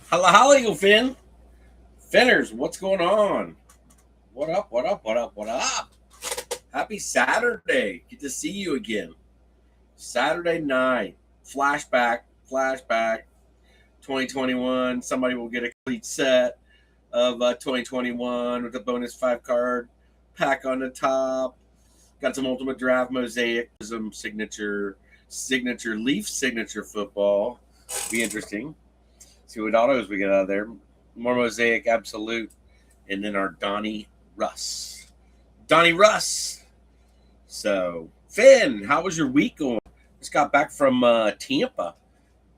Holla, holla, you Finn. Finners, what's going on? What up, what up, what up, what up? Happy Saturday. Good to see you again. Saturday night. Flashback. 2021. Somebody will get a complete set of 2021 with a bonus 5 card pack on the top. Got some Ultimate Draft Mosaic-Prizm signature Leaf signature football. Be interesting. See what autos we get out of there. More Mosaic Absolute, and then our Donnie Russ. So, Finn, how was your week going? Just got back from Tampa.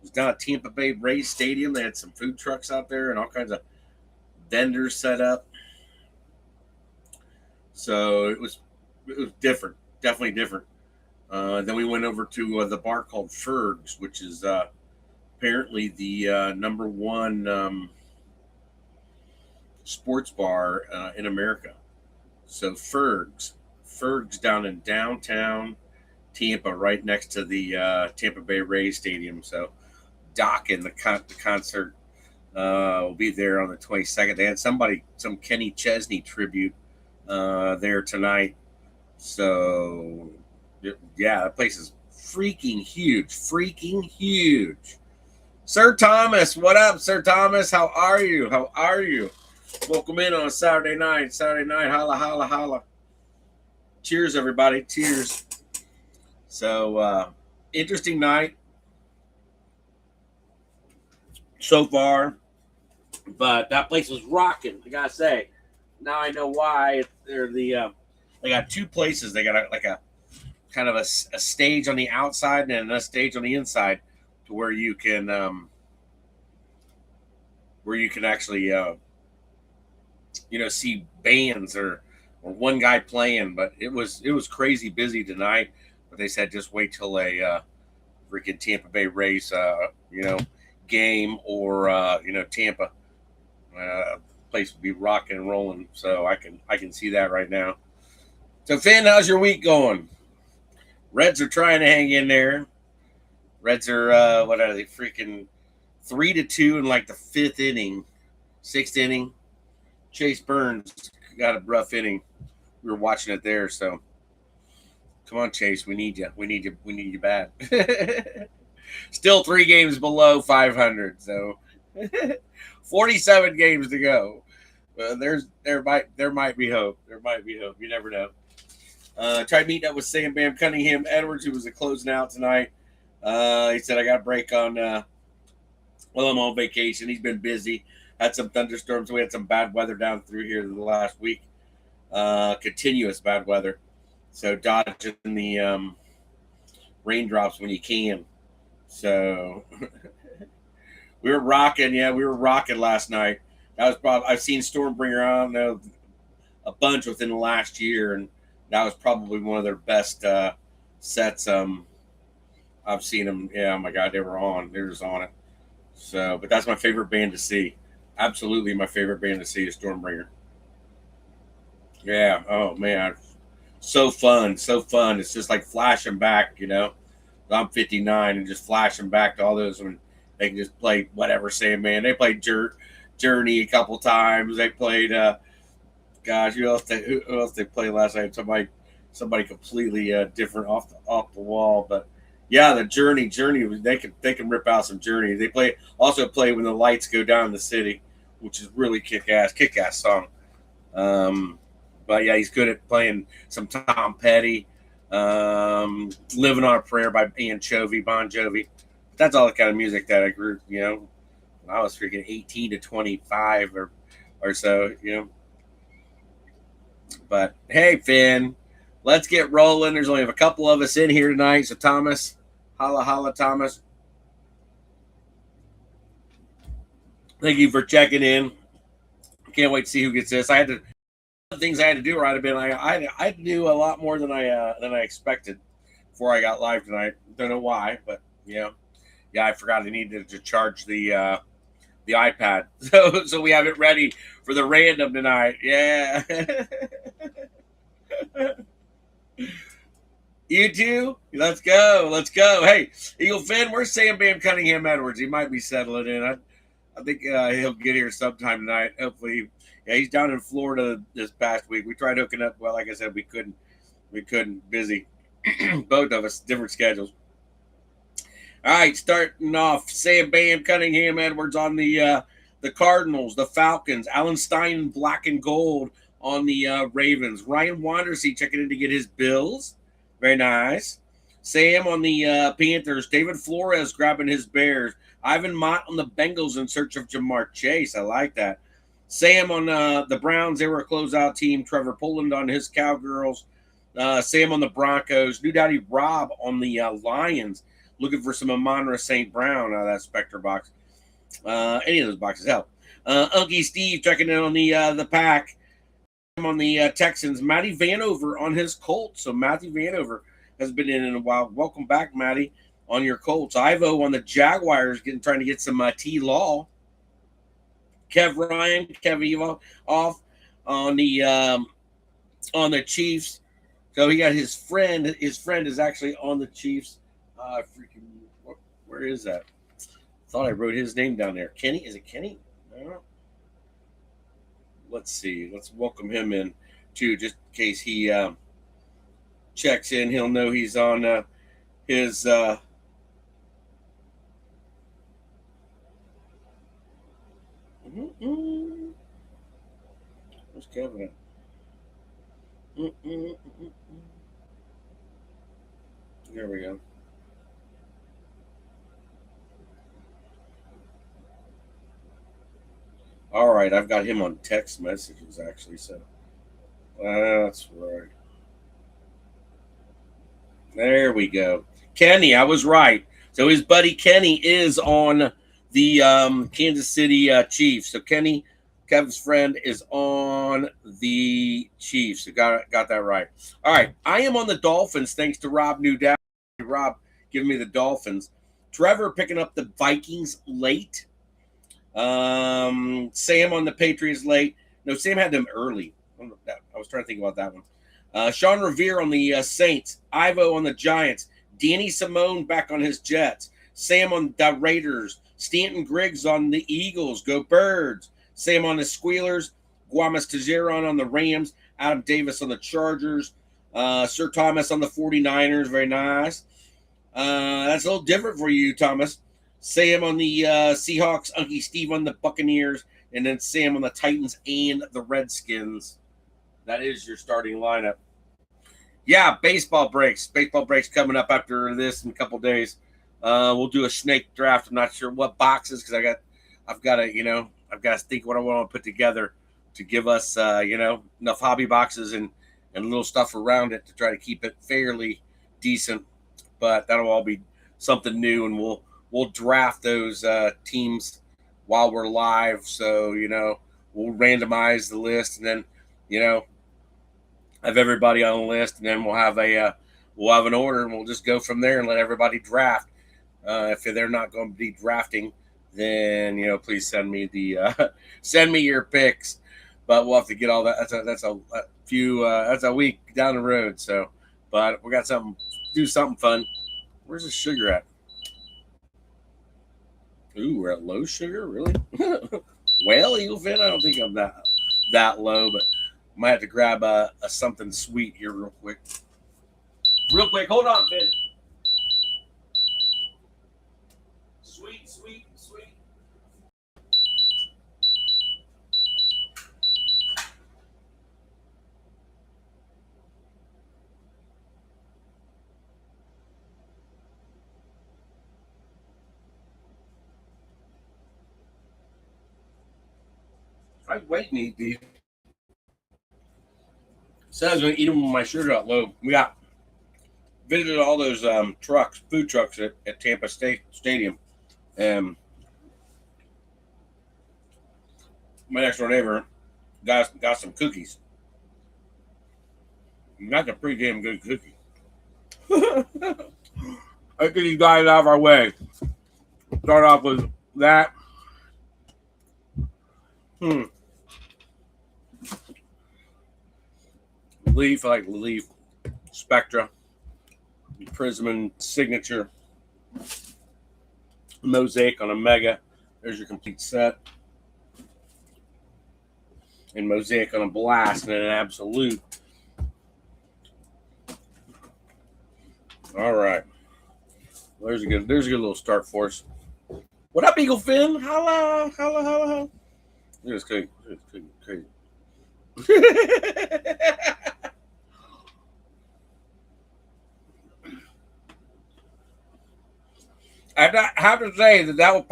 Was down at Tampa Bay Rays Stadium. They had some food trucks out there and all kinds of vendors set up. So it was different, definitely different. Then we went over to the bar called Ferg's, which is apparently the number one sports bar in America. So Ferg's down in downtown Tampa, right next to the Tampa Bay Rays Stadium. So Doc and the concert will be there on the 22nd. They had some Kenny Chesney tribute there tonight. So yeah, that place is freaking huge. Sir Thomas, what up, Sir Thomas? How are you? Welcome in on a Saturday night. Holla. Cheers, everybody. Cheers. So, interesting night so far, but that place was rocking. I gotta say. Now I know why. They got two places. They got a kind of a stage on the outside and a stage on the inside, to where you can actually see bands or one guy playing. But it was crazy busy tonight. But they said just wait till a freaking Tampa Bay Rays game or Tampa place will be rocking and rolling. So I can see that right now. So Finn, how's your week going? Reds are trying to hang in there. Reds are what are they, freaking 3-2 in like the sixth inning. Chase Burns got a rough inning. We were watching it there, so come on, Chase, we need you bad. Still 3 games below 500, so 47 games to go. There might be hope. You never know. Tried meeting up with Sam Bam Cunningham Edwards, who was closing out tonight. He said I got a break on. I'm on vacation. He's been busy. Had some thunderstorms. We had some bad weather down through here the last week. Continuous bad weather. So dodging the raindrops when you can. So we were rocking. Yeah, we were rocking last night. That was probably, I've seen Stormbringer, I don't know, a bunch within the last year, and that was probably one of their best sets. I've seen them. Yeah, oh my God, they were just on it. So, but that's my favorite band to see. Absolutely, my favorite band to see is Stormbringer. Yeah. Oh man, so fun. It's just like flashing back. I'm 59 and just flashing back to all those when they can just play whatever. Sandman. They played Journey a couple times. They played. Gosh, who else they played last night? Somebody completely different off the wall. But yeah, the Journey. They can rip out some Journey. They also play when the lights go down in the city, which is really kick ass song. But yeah, he's good at playing some Tom Petty. Living on a Prayer by Bon Jovi. That's all the kind of music that I grew. When I was freaking 18 to 25 or so. But hey, Finn, let's get rolling. There's only a couple of us in here tonight. So Thomas, holla, Thomas. Thank you for checking in. Can't wait to see who gets this. Things I had to do right. I had to do a lot more than I expected before I got live tonight. Don't know why, but yeah, I forgot I needed to charge the iPad, so we have it ready for the random tonight. Yeah. You too? Let's go. Hey, Eagle Finn, where's Sam Bam Cunningham Edwards? He might be settling in. I think he'll get here sometime tonight. Hopefully, yeah, he's down in Florida this past week. We tried hooking up. Well, like I said, we couldn't. We couldn't. Busy. Both of us, different schedules. All right, starting off, Sam Bam Cunningham Edwards on the Cardinals, the Falcons, Alan Stein black and gold on the Ravens, Ryan Wandersee checking in to get his Bills, very nice. Sam on the Panthers, David Flores grabbing his Bears, Ivan Mott on the Bengals in search of Jamar Chase. I like that. Sam on the Browns, they were a closeout team. Trevor Poland on his Cowgirls. Sam on the Broncos. New Daddy Rob on the Lions, looking for some Amon-Ra St. Brown out of that Spectre box. Any of those boxes help. Unky Steve checking in on the Pack. On the Texans, Matty Vanover on his Colts. So Matty Vanover has been in a while. Welcome back, Matty, on your Colts. Ivo on the Jaguars, trying to get some T-Law. Kev Ryan, Kev Evo off on the Chiefs. So he got his friend. His friend is actually on the Chiefs. Where is that? Thought I wrote his name down there. Kenny? Is it Kenny? No. Let's see. Let's welcome him in too, just in case he checks in. He'll know he's on his. Where's Kevin at? There we go. All right, I've got him on text messages actually, so that's right. There we go. Kenny, I was right. So his buddy Kenny is on the Kansas City Chiefs. So Kenny, Kevin's friend, is on the Chiefs. So got that right. All right, I am on the Dolphins thanks to Rob Newdow. Rob giving me the Dolphins. Trevor picking up the Vikings late. Sam on the Patriots late. No, Sam had them early. I was trying to think about that one. Sean Revere on the Saints. Ivo on the Giants. Danny Simone back on his Jets. Sam on the Raiders. Stanton Griggs on the Eagles. Go Birds. Sam on the Squealers. Guamas Tajeron on the Rams. Adam Davis on the Chargers. Sir Thomas on the 49ers. Very nice. That's a little different for you, Thomas. Sam on the Seahawks, Unky Steve on the Buccaneers, and then Sam on the Titans and the Redskins. That is your starting lineup. Yeah, baseball breaks. Baseball breaks coming up after this in a couple days. We'll do a snake draft. I'm not sure what boxes because I've got to think what I want to put together to give us enough hobby boxes and little stuff around it to try to keep it fairly decent. But that'll all be something new, and we'll draft those teams while we're live. So, we'll randomize the list and then, have everybody on the list, and then we'll have an order, and we'll just go from there and let everybody draft. If they're not going to be drafting, then, please send me send me your picks, but we'll have to get all that. That's a week down the road. So, but we got do something fun. Where's the sugar at? Ooh, we're at low sugar, really? Well, Eaglefin, I don't think I'm that low, but might have to grab a something sweet here real quick. Real quick, hold on, Finn. Sweet. I wait and eat these. Says I'm going to eat them when my sugar got low. We got visited all those food trucks at Tampa State Stadium. And my next door neighbor got some cookies. That's a pretty damn good cookie. Let's get these guys out of our way. Start off with that. Leaf, I like Leaf, Spectra, Prizm and Signature, Mosaic on a Mega. There's your complete set. And Mosaic on a blast and an absolute. All right. There's a good little start for us. What up, Eagle Finn? Holla, holla, holla, holla. Look at this crazy. Crazy. I have to say that will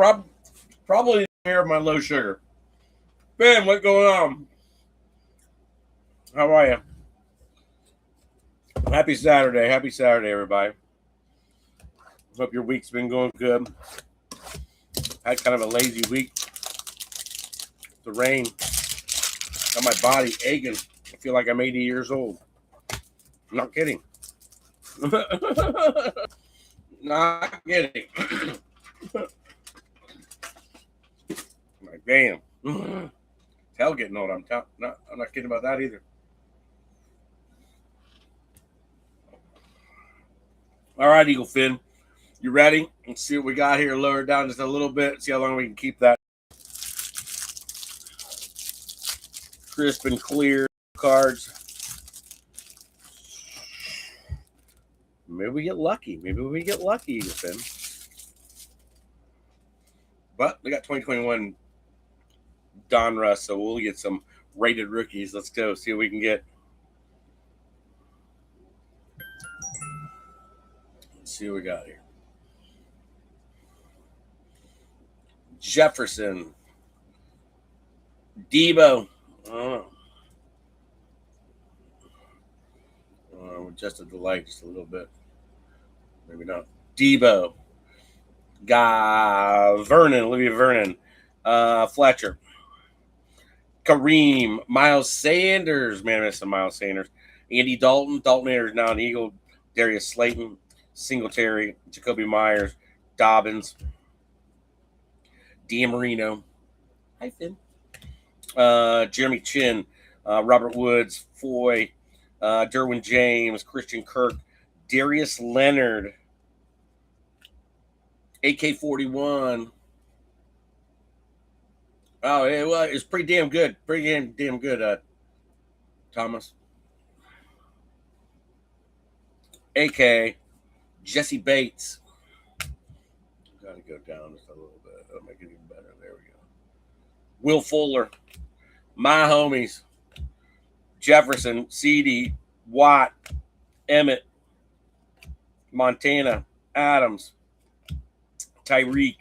probably hear my low sugar. Ben, what's going on? How are you? Happy Saturday, everybody. Hope your week's been going good. Had kind of a lazy week. The rain got my body aching. I feel like I'm 80 years old. I'm not kidding. Not kidding. Like, damn. Hell getting old. I'm not kidding about that either. All right, Eagle Finn. You ready? Let's see what we got here. Lower it down just a little bit. See how long we can keep that crisp and clear cards. Maybe we get lucky. Eagle Finn. But we got 2021 Donruss, so we'll get some rated rookies. Let's go see what we can get. Let's see what we got here. Jefferson. Debo. Just a delight, just a little bit. Maybe not. Debo. Olivia Vernon. Fletcher. Kareem. Miles Sanders. Man, I miss some Miles Sanders. Andy Dalton. Dalton is now an Eagle. Darius Slayton. Singletary. Jacoby Myers. Dobbins. DiMarino. Hi, Finn. Jeremy Chin. Robert Woods. Foy. Derwin James. Christian Kirk. Darius Leonard. AK-41. Oh, it's pretty damn good. Pretty damn good, Thomas. AK. Jesse Bates. Got to go down just a little bit. That'll make it even better. There we go. Will Fuller. My homies. Jefferson. CD. Watt. Emmett. Montana. Adams. Tyreek.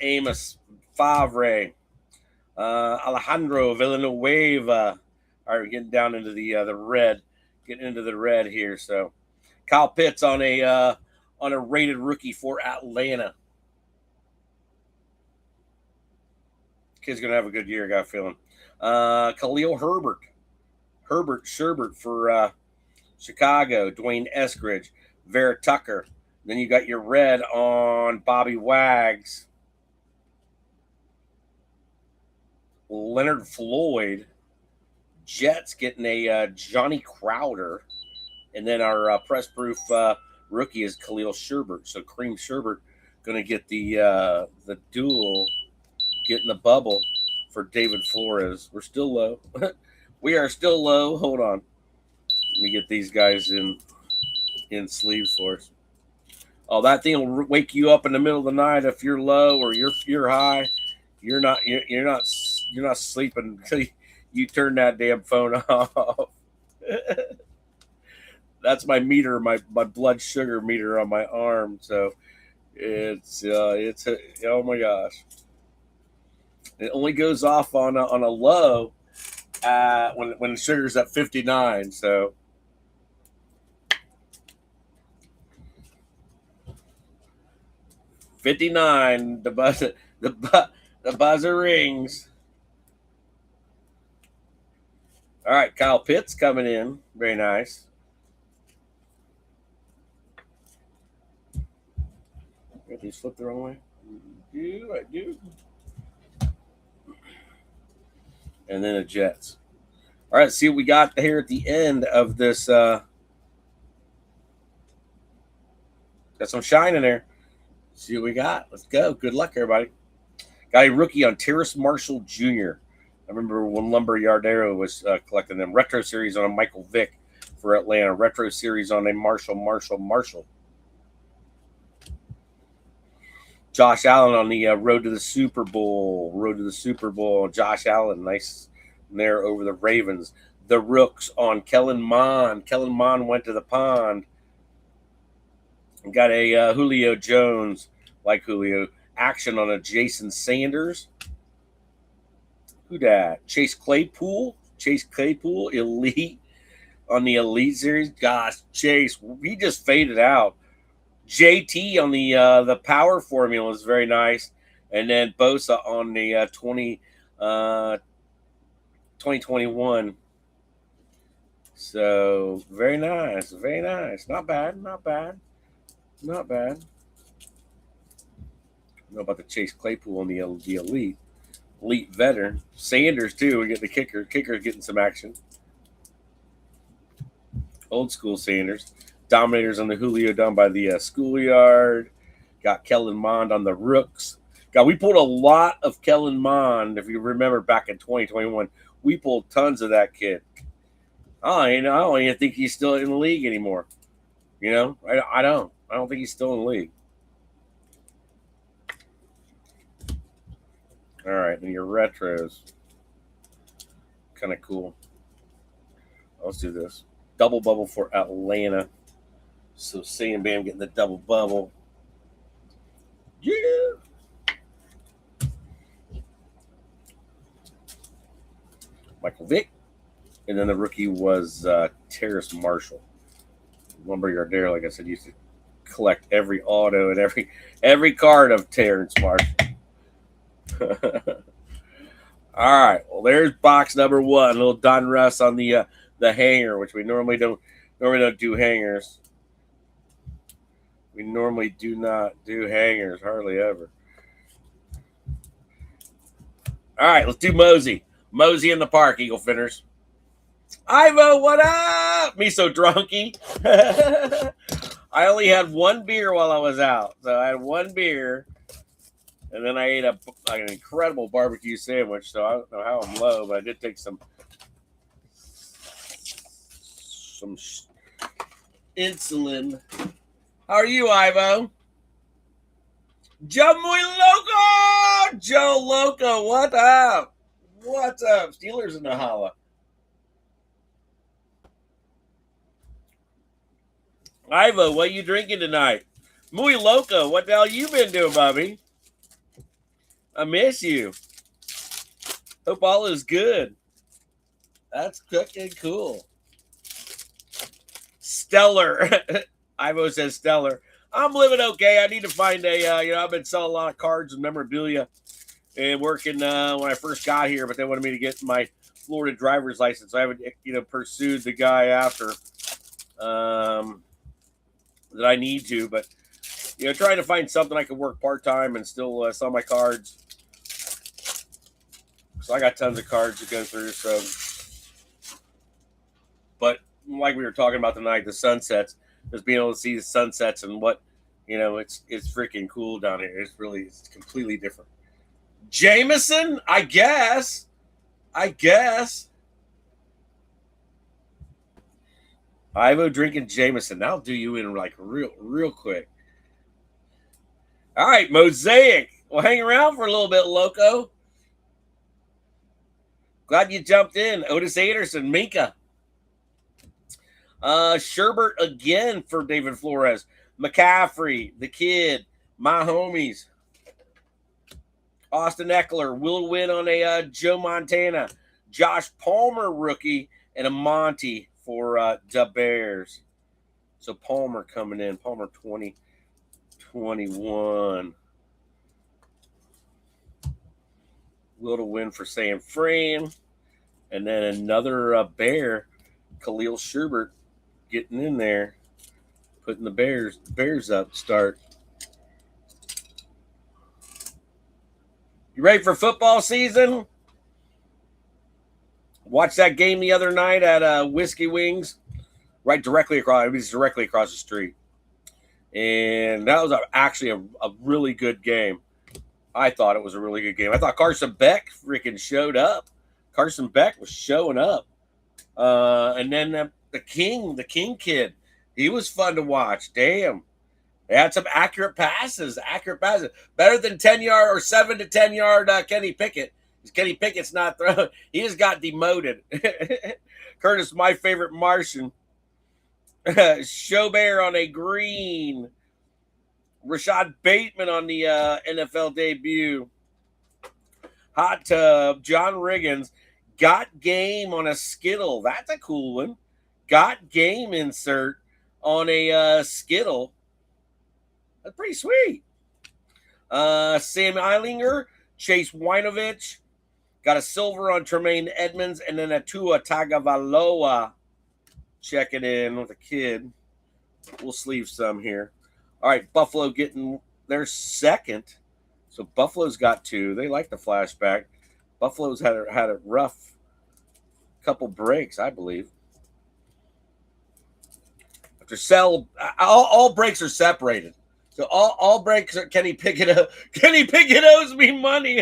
Amos. Favre. Alejandro Villanueva. All right, getting down into the red. Getting into the red here. So Kyle Pitts on a rated rookie for Atlanta. Kid's gonna have a good year, I got a feeling. Khalil Herbert. Herbert Sherbert for Chicago. Dwayne Eskridge. Vera Tucker. Then you got your red on Bobby Wags. Leonard Floyd. Jets getting a Johnny Crowder. And then our press proof rookie is Khalil Sherbert. So Cream Sherbert going to get the dual, getting the bubble for David Flores. We're still low. We are still low. Hold on. Let me get these guys in sleeves for us. Oh, that thing will wake you up in the middle of the night if you're low or you're high. You're not sleeping until you turn that damn phone off. That's my meter, my blood sugar meter on my arm. So it's oh my gosh. It only goes off on a low when the sugar's at 59. So 59, the buzzer rings. All right, Kyle Pitts coming in. Very nice. Got these flipped the wrong way. I do. And then the Jets. All right, let's see what we got here at the end of this. Got some shine in there. See what we got. Let's go. Good luck, everybody. Got a rookie on Terrace Marshall Jr. I remember when Lumberyardero was collecting them. Retro series on a Michael Vick for Atlanta. Retro series on a Marshall. Josh Allen on the road to the Super Bowl. Josh Allen, nice there over the Ravens. The Rooks on Kellen Mond. Kellen Mond went to the pond. Got a Julio Jones, like Julio. Action on a Jason Sanders. Who dat? Chase Claypool, Elite on the Elite Series. Gosh, Chase, he just faded out. JT on the Power Formula is very nice. And then Bosa on the 2021. So, very nice. Not bad. I don't know about the Chase Claypool on the Elite veteran. Sanders, too. We get the kicker. Kicker's getting some action. Old school Sanders. Dominators on the Julio down by the schoolyard. Got Kellen Mond on the Rooks. We pulled a lot of Kellen Mond. If you remember back in 2021, we pulled tons of that kid. I don't even think he's still in the league anymore. You know, I don't think he's still in the league. All right, and your retros. Kind of cool. Let's do this. Double bubble for Atlanta. So Sam Bam getting the double bubble. Yeah. Michael Vick. And then the rookie was Terrace Marshall. Lumberyardero, like I said, used to collect every auto and every card of Terrace Marshall. All right. Well, there's box number one. A little Donruss on the hanger, which we normally don't do hangers. We normally do not do hangers, hardly ever. All right, let's do Mosey. Mosey in the park, Eagle Finners. Ivo, what up? Me so drunky. I only had one beer while I was out. So I had one beer. And then I ate an incredible barbecue sandwich. So I don't know how I'm low, but I did take some insulin. How are you, Ivo? Joe Muy Loco! Joe Loco, what up? What's up? Steelers in the holla. Ivo, what you drinking tonight? Muy Loco, what the hell you been doing, Bobby? I miss you. Hope all is good. That's cooking cool. Stellar. Ivo says stellar. I'm living okay. I need to find I've been selling a lot of cards and memorabilia and working when I first got here, but they wanted me to get my Florida driver's license. I haven't, pursued the guy after that I need to, but, trying to find something I can work part-time and still sell my cards. So I got tons of cards to go through. So, but like we were talking about tonight, the sunsets, just being able to see the sunsets and what, it's freaking cool down here. It's completely different. Jameson, I guess. Ivo drinking Jameson. That'll do you in like real quick. All right, Mosaic. We'll hang around for a little bit, Loco. Glad you jumped in. Otis Anderson, Minka. Sherbert again for David Flores. McCaffrey, the kid, my homies. Austin Eckler will win on a Joe Montana. Josh Palmer rookie and a Monty for the Bears. So Palmer coming in. Palmer 2021. Will to win for Sam Fran. And then another Bear, Khalil Sherbert, getting in there, putting the Bears up to start. You ready for football season? Watched that game the other night at Whiskey Wings, directly across the street. And that was actually a really good game. I thought it was a really good game. I thought Carson Beck freaking showed up. Carson Beck was showing up. And then the King kid, he was fun to watch. Damn. They had some accurate passes. Better than 10-yard or 7 to 10-yard Kenny Pickett. Kenny Pickett's not throwing. He just got demoted. Curtis, my favorite Martian. Schobert on a green. Rashad Bateman on the NFL debut. Hot Tub. John Riggins. Got game on a Skittle. That's a cool one. Got game insert on a Skittle. That's pretty sweet. Sam Eilinger. Chase Winovich. Got a silver on Tremaine Edmonds. And then a Tua Tagovailoa. Checking in with a kid. We'll sleeve some here. All right, Buffalo getting their second. So Buffalo's got 2. They like the flashback. Buffalo's had a rough couple breaks, I believe. After all breaks are separated. So all breaks are Kenny Pickett. Kenny Pickett owes me money.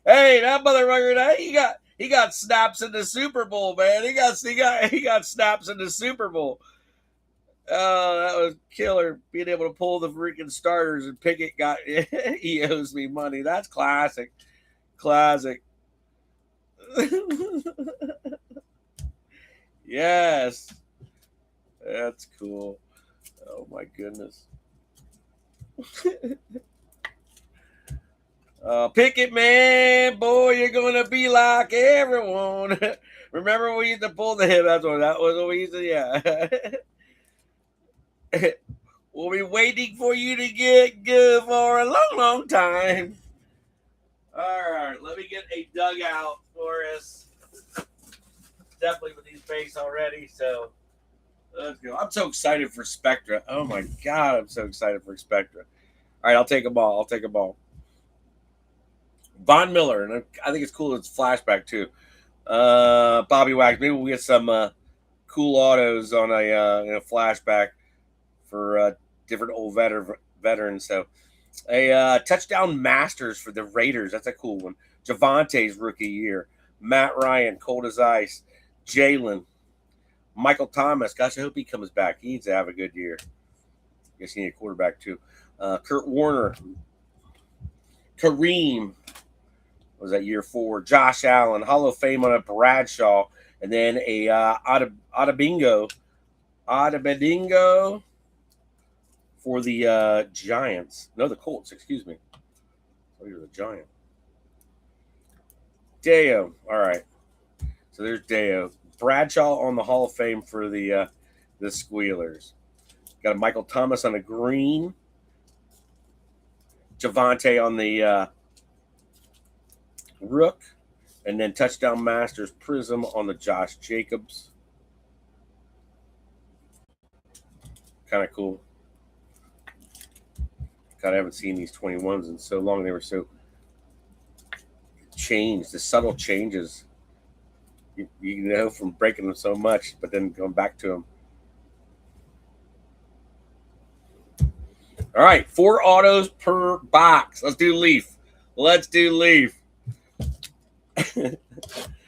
Hey, that motherfucker! He got snaps in the Super Bowl, man. He got snaps in the Super Bowl. Oh, that was killer. Being able to pull the freaking starters, and Pickett he owes me money. That's classic. Yes. That's cool. Oh my goodness. Pickett, man, boy, you're gonna be like everyone. Remember when we used to pull the hip? That was what we used to, yeah. We'll be waiting for you to get good for a long, long time. All right, let me get a dugout for us. Definitely with these base already, so let's go. I'm so excited for Spectra. Oh my God, I'm so excited for Spectra. All right, I'll take a ball. Von Miller, and I think it's cool. It's flashback too. Bobby Wags. Maybe we'll get some cool autos on a flashback for different old veterans. So a touchdown masters for the Raiders. That's a cool one. Javante's rookie year. Matt Ryan, cold as ice. Jalen. Michael Thomas. Gosh, I hope he comes back. He needs to have a good year. Guess he needs a quarterback too. Kurt Warner. Kareem. Was that year 4? Josh Allen. Hall of Fame on a Bradshaw. And then a Adabingo for the Giants. No, the Colts, excuse me. Oh, you're the Giant. Deo. All right. So there's Deo. Bradshaw on the Hall of Fame for the Squealers. Got a Michael Thomas on the green. Javante on the Rook. And then touchdown masters Prism on the Josh Jacobs. Kind of cool. God, I haven't seen these 21s in so long. They were so changed. The subtle changes. You know, from breaking them so much, but then going back to them. All right, 4 autos per box. Let's do Leaf.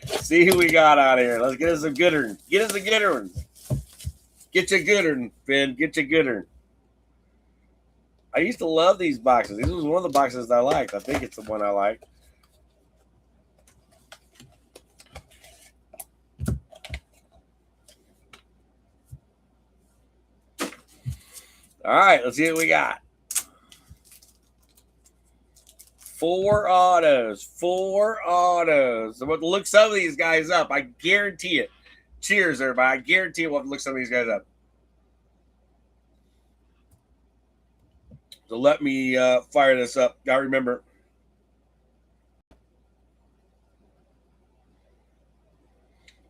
See who we got out here. Let's get us a good one. Get us a good one. Get you a good one, Finn. Get you a good one. I used to love these boxes. This was one of the boxes I liked. I think it's the one I liked. All right, let's see what we got. 4 autos. I'm going to look some of these guys up. I guarantee it. Cheers, everybody. I guarantee we'll have to look some of these guys up. So let me fire this up. Got to remember.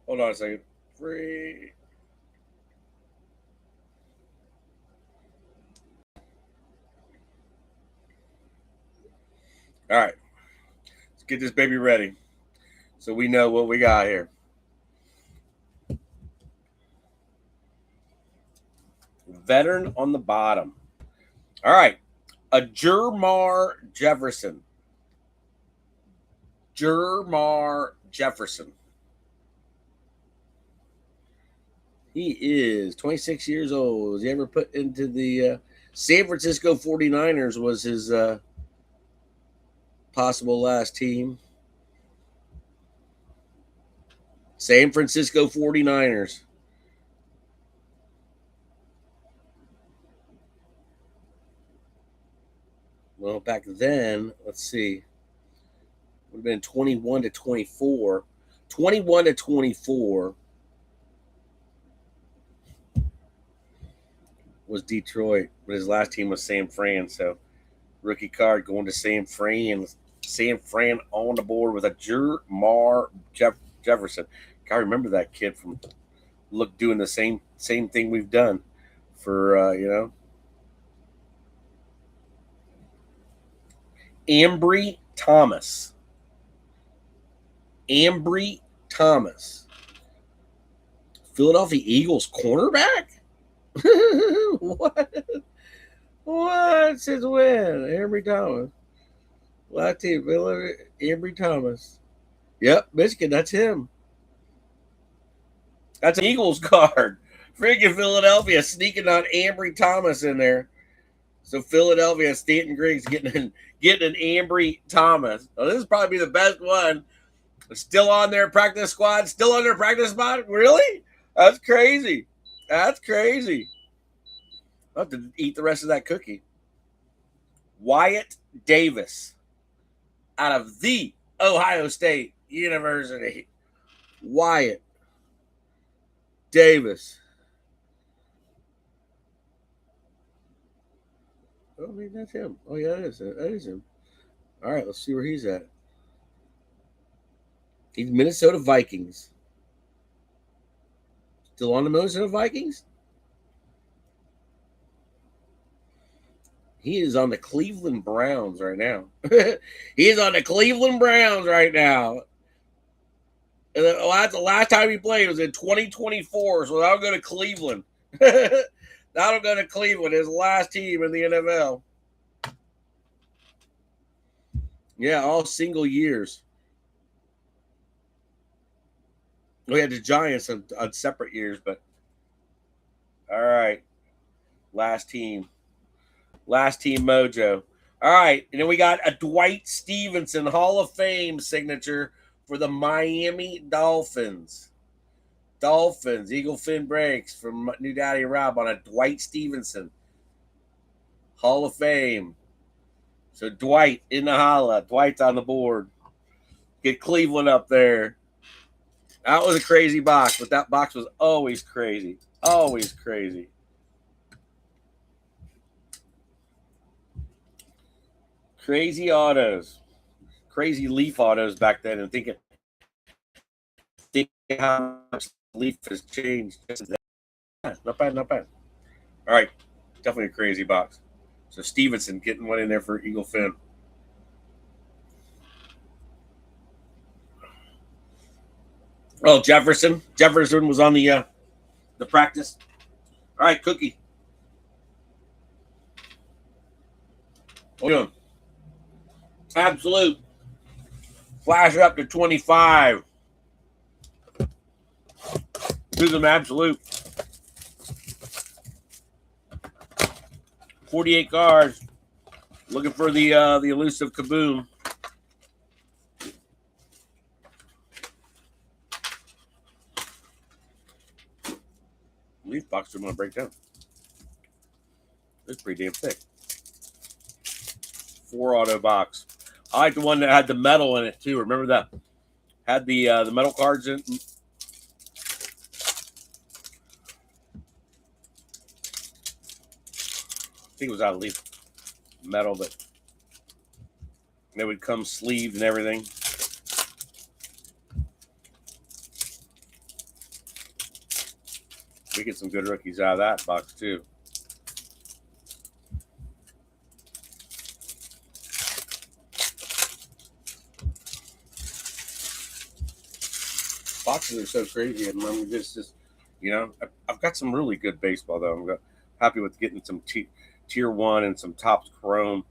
Hold on a second. 3. All right. Let's get this baby ready so we know what we got here. Veteran on the bottom. All right. A Jermar Jefferson. Jermar Jefferson. He is 26 years old. Was he ever put into the San Francisco 49ers was his possible last team. San Francisco 49ers. Well, back then, let's see. Would have been 21 to 24. 21 to 24 was Detroit, but his last team was San Fran. So rookie card going to San Fran. San Fran on the board with a Jermar Jefferson. I remember that kid from doing the same thing we've done for Ambry Thomas. Ambry Thomas. Philadelphia Eagles cornerback? What? What's his win? Ambry Thomas. Last team, Ambry Thomas. Yep, Michigan, that's him. That's an Eagles card. Freaking Philadelphia sneaking on Ambry Thomas in there. So Philadelphia, Stanton Griggs getting an Ambry Thomas. Oh, this is probably the best one. Still on their practice squad. Still on their practice spot. Really? That's crazy. That's crazy. I'll have to eat the rest of that cookie. Wyatt Davis out of the Ohio State University. Wyatt Davis. Oh, I mean, that's him. Oh, yeah, that is him. All right, let's see where he's at. He's Minnesota Vikings. Still on the Minnesota Vikings? He is on the Cleveland Browns right now. He is on the Cleveland Browns right now. And that's the last time he played was in 2024, so that'll go to Cleveland. That'll go to Cleveland, his last team in the NFL. Yeah, all single years. We had the Giants on separate years, but all right. Last team mojo. All right, and then we got a Dwight Stevenson Hall of Fame signature for the Miami Dolphins. Eagle fin breaks from New Daddy Rob on a Dwight Stevenson Hall of Fame. So Dwight in the holla. Dwight's on the board. Get Cleveland up there. That was a crazy box, but that box was always crazy. Always crazy. Crazy autos. Crazy Leaf autos back then, and thinking how much Leaf has changed. Not bad. All right. Definitely a crazy box. So Stevenson getting one in there for Eagle Fin. Oh, Jefferson. Jefferson was on the practice. All right, Cookie. What are you doing? Absolute. Flash up to 25. Do them absolute. 48 cards. Looking for the elusive Kaboom. Leaf box I'm going to break down. It's pretty damn thick. 4 auto box. I like the one that had the metal in it too. Remember that? Had the metal cards in. I think it was out of Leaf metal, but they would come sleeved and everything. We get some good rookies out of that box too. Boxes are so crazy, and just I've got some really good baseball though. I'm happy with getting some cheap. tier 1 and some Topps Chrome.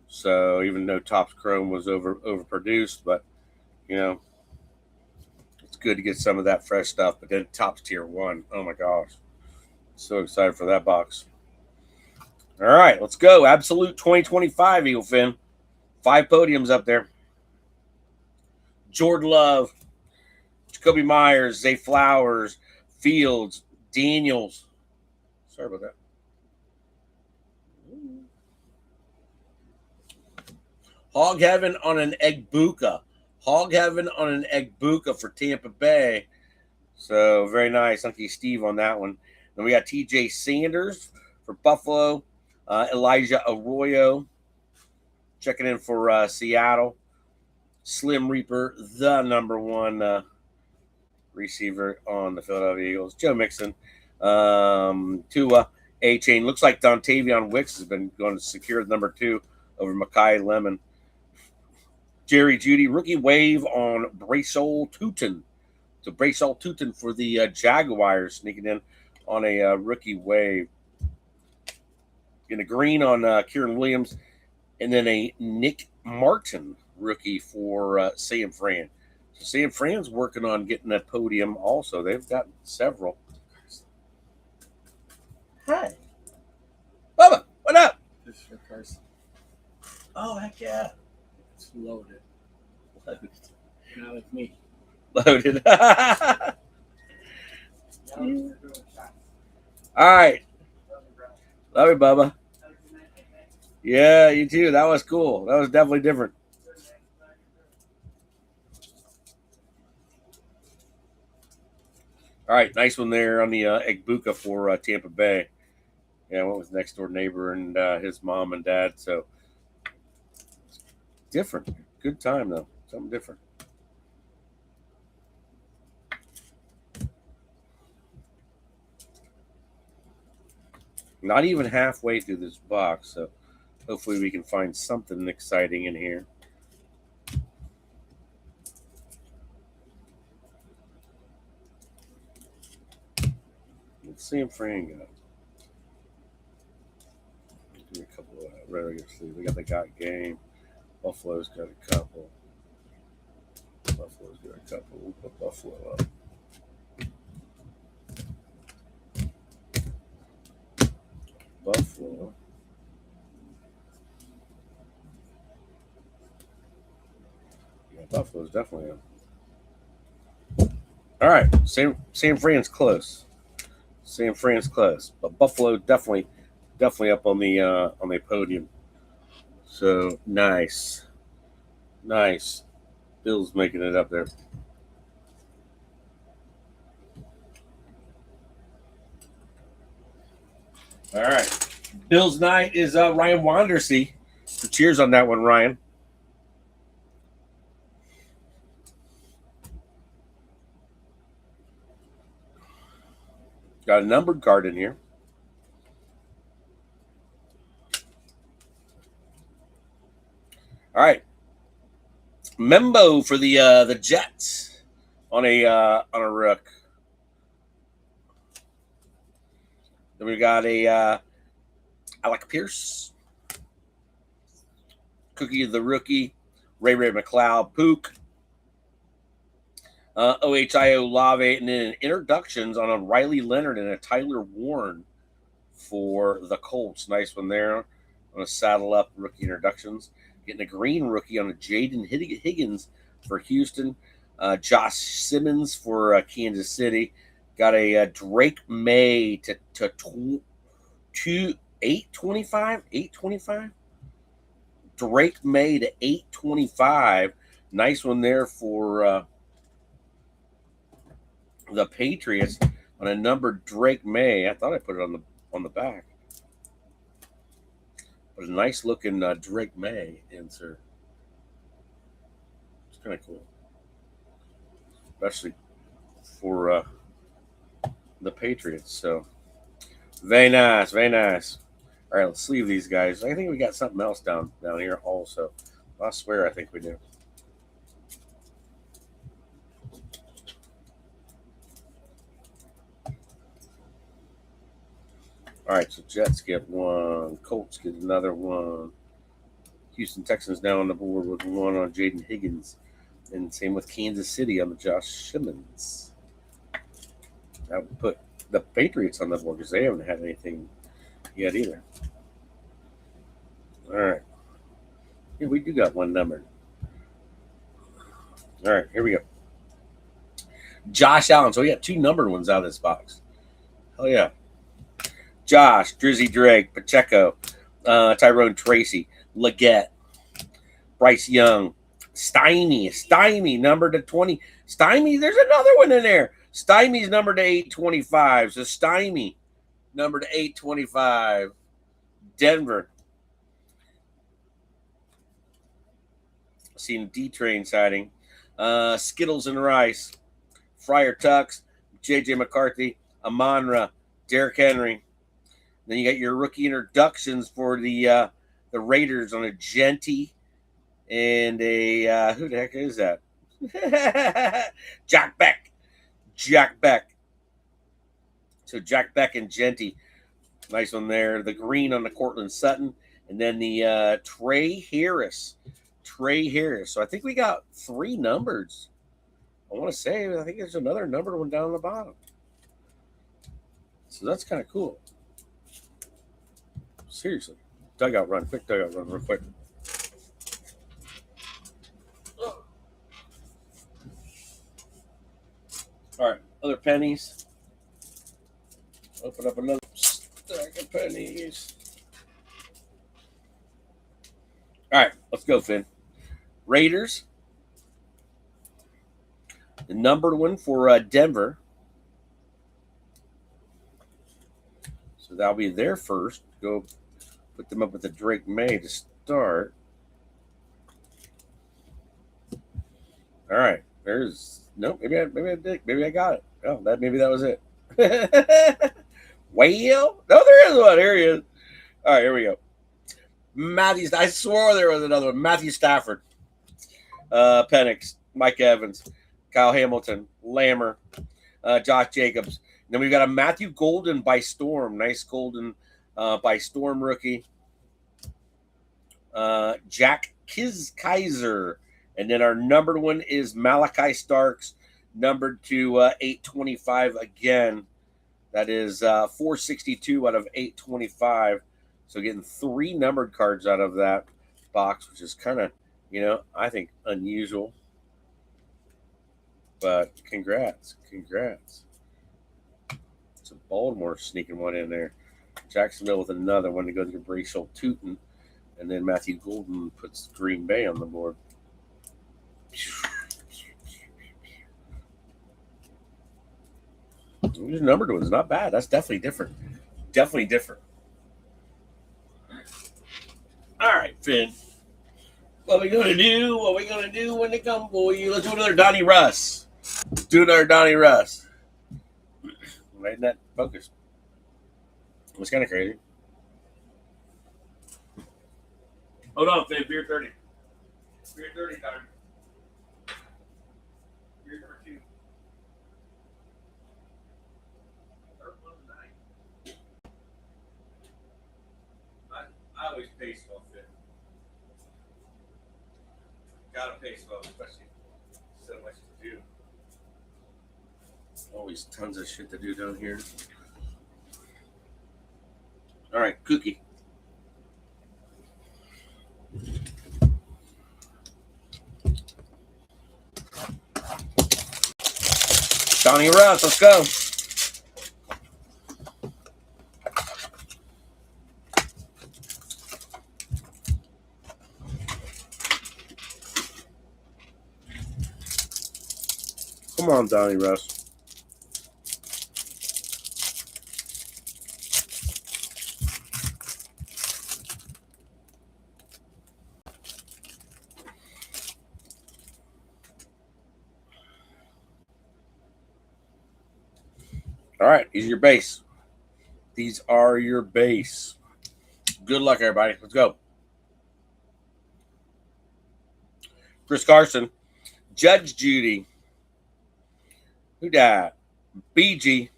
So even though Topps Chrome was overproduced, but you know, it's good to get some of that fresh stuff. But then Topps tier 1, oh my gosh, so excited for that box. All right, let's go. Absolute 2025 Eagle Fin. 5 podiums up there. Jordan Love, Jacoby Myers, Zay Flowers, Fields, Daniels. Sorry about that. Hog Heaven on an Egbuka. Hog Heaven on an Egbuka for Tampa Bay. So very nice. Lucky Steve on that one. Then we got TJ Sanders for Buffalo. Elijah Arroyo checking in for Seattle. Slim Reaper, the #1 receiver on the Philadelphia Eagles. Joe Mixon. Tua, A-Chain. Looks like Dontavion Wicks has been going to secure the #2 over Makai Lemon. Jerry Jeudy, rookie wave on Bracel Tutin. So Bracel Tutin for the Jaguars, sneaking in on a rookie wave. In the green on Kieran Williams, and then a Nick Martin rookie for San Fran. So San Fran's working on getting that podium also. They've got several. Hi. Bubba, what up? This is for Carson. Oh, heck yeah. It's loaded. Not like me. Loaded. All right. Love you, Bubba. Yeah, you too. That was cool. That was definitely different. All right, nice one there on the Egbuka for Tampa Bay. Yeah, I went with next door neighbor and his mom and dad. So different. Good time though. Something different. Not even halfway through this box, so hopefully we can find something exciting in here. Let's see if Fran got. Do a couple of regular sleeves. We got the Got Game. Buffalo's got a couple. Buffalo's got a couple. We'll put Buffalo up. Buffalo. Yeah, Buffalo's definitely up. All right, San Fran's close. San Fran's close, but Buffalo definitely up on the podium. So nice. Bill's making it up there. All right. Bill's night is Ryan Wandersee. So cheers on that one, Ryan. Got a numbered card in here. All right. Membo for the Jets on a rook. Then we got a Alec Pierce, Cookie of the Rookie, Ray McLeod, Pook, Ohio Lave, and then introductions on a Riley Leonard and a Tyler Warren for the Colts. Nice one there on a saddle up rookie introductions. Getting a green rookie on a Jaden Higgins for Houston. Josh Simmons for Kansas City. Got a Drake May to 825. Drake May to 825. Nice one there for the Patriots on a numbered Drake May. I thought I put it on the back. But a nice looking Drake May insert. It's kind of cool, especially for the Patriots. So very nice. All right, let's sleeve these guys. I think we got something else down here also. I swear I think we do. All right, so Jets get one. Colts get another one. Houston Texans now on the board with one on Jaden Higgins. And same with Kansas City on the Josh Simmons. That would put the Patriots on the board because they haven't had anything yet either. All right. Yeah, we do got one number. All right, here we go. Josh Allen. So we got two numbered ones out of this box. Oh, yeah. Josh, Drizzy Drake, Pacheco, Tyrone Tracy, Leggett, Bryce Young, Stymie, number to 20. Stymie, there's another one in there. Stymie's number to 825. So Stymie, number to 825. Denver. Seen D-Train sighting. Skittles and Rice, Friar Tucks, J.J. McCarthy, Amon-Ra, Derrick Henry. Then you got your rookie introductions for the Raiders on a Genty and a who the heck is that? Jack Beck. So Jack Beck and Genty, nice one there. The green on the Cortland Sutton, and then the Trey Harris. So I think we got three numbers. I want to say I think there's another numbered one down the bottom. So that's kind of cool. Seriously. Quick dugout run real quick. All right, other pennies. Open up another stack of pennies. All right, let's go, Finn. Raiders. The numbered one for Denver. So that'll be their first. Go put them up with the Drake May to start. All right. There's no. Maybe I did. Maybe I got it. Oh, maybe that was it. Well, no, there is one. Here he is. All right, here we go. Matthew. I swore there was another one. Matthew Stafford, Penix, Mike Evans, Kyle Hamilton, Lammer, Josh Jacobs. And then we've got a Matthew Golden by Storm. Nice Golden by Storm rookie. Jack Kaiser. And then our numbered one is Malachi Starks, numbered to 825 again. That is 462 out of 825. So getting three numbered cards out of that box, which is kind of, I think unusual. But congrats. It's a Baltimore sneaking one in there. Jacksonville with another one to go to Brashel Tootin. And then Matthew Golden puts Green Bay on the board. These numbered ones, not bad. That's definitely different. All right, Finn. What we gonna do when they come for you? Let's do another Donnie Russ. Right in that focus. It was kind of crazy. Hold on, Finn. Beer 30. Beer 30 time. Beer number 2. Third one of the night. I always pace well, Finn. Gotta pace well, especially so much to do. Always tons of shit to do down here. All right, Cookie. Donnie Russ, let's go. Come on, Donnie Russ. All right, these are your base. Good luck, everybody. Let's go. Chris Carson, Judge Judy. Who died? BG.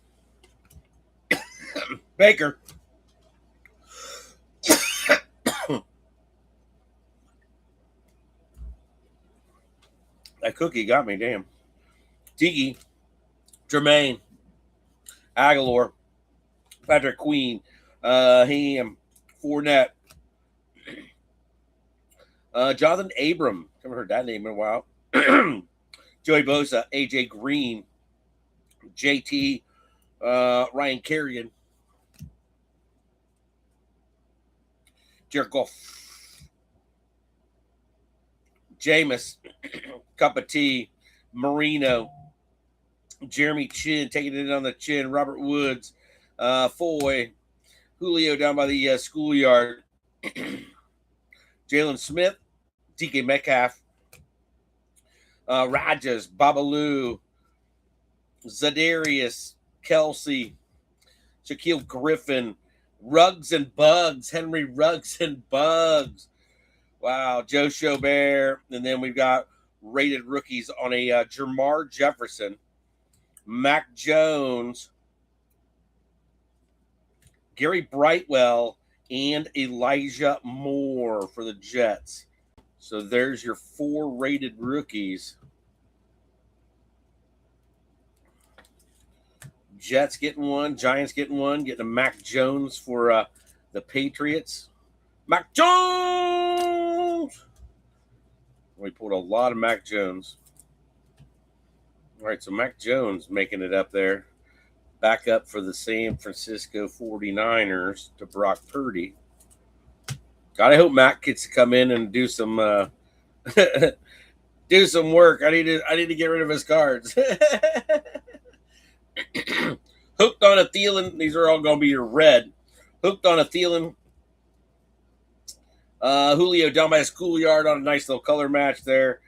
Baker. That cookie got me, damn. Tiki, Jermaine, Aguilar, Patrick Queen, Ham, Fournette, Jonathan Abram. Haven't heard that name in a while. Joey Bosa, AJ Green, JT, Ryan Kerrigan, Jared Goff, Jameis, Cup of Tea, Marino, Jeremy Chin taking it on the chin, Robert Woods, Foy, Julio down by the schoolyard, Jalen Smith, DK Metcalf, Rajas, Babalu, Zadarius, Kelsey, Shaquille Griffin, Ruggs and Bugs, Henry Ruggs and Bugs. Wow, Joe Schobert. And then we've got rated rookies on a Jamar Jefferson, Mac Jones, Gary Brightwell, and Elijah Moore for the Jets. So there's your 4 rated rookies. Jets getting one, Giants getting one, getting a Mac Jones for the Patriots. Mac Jones! We pulled a lot of Mac Jones. All right, so Mac Jones making it up there. Back up for the San Francisco 49ers to Brock Purdy. God, I hope Mac gets to come in and do some do some work. I need to get rid of his cards. Hooked on a Thielen. These are all going to be your red. Hooked on a Thielen. Julio down by a schoolyard on a nice little color match there.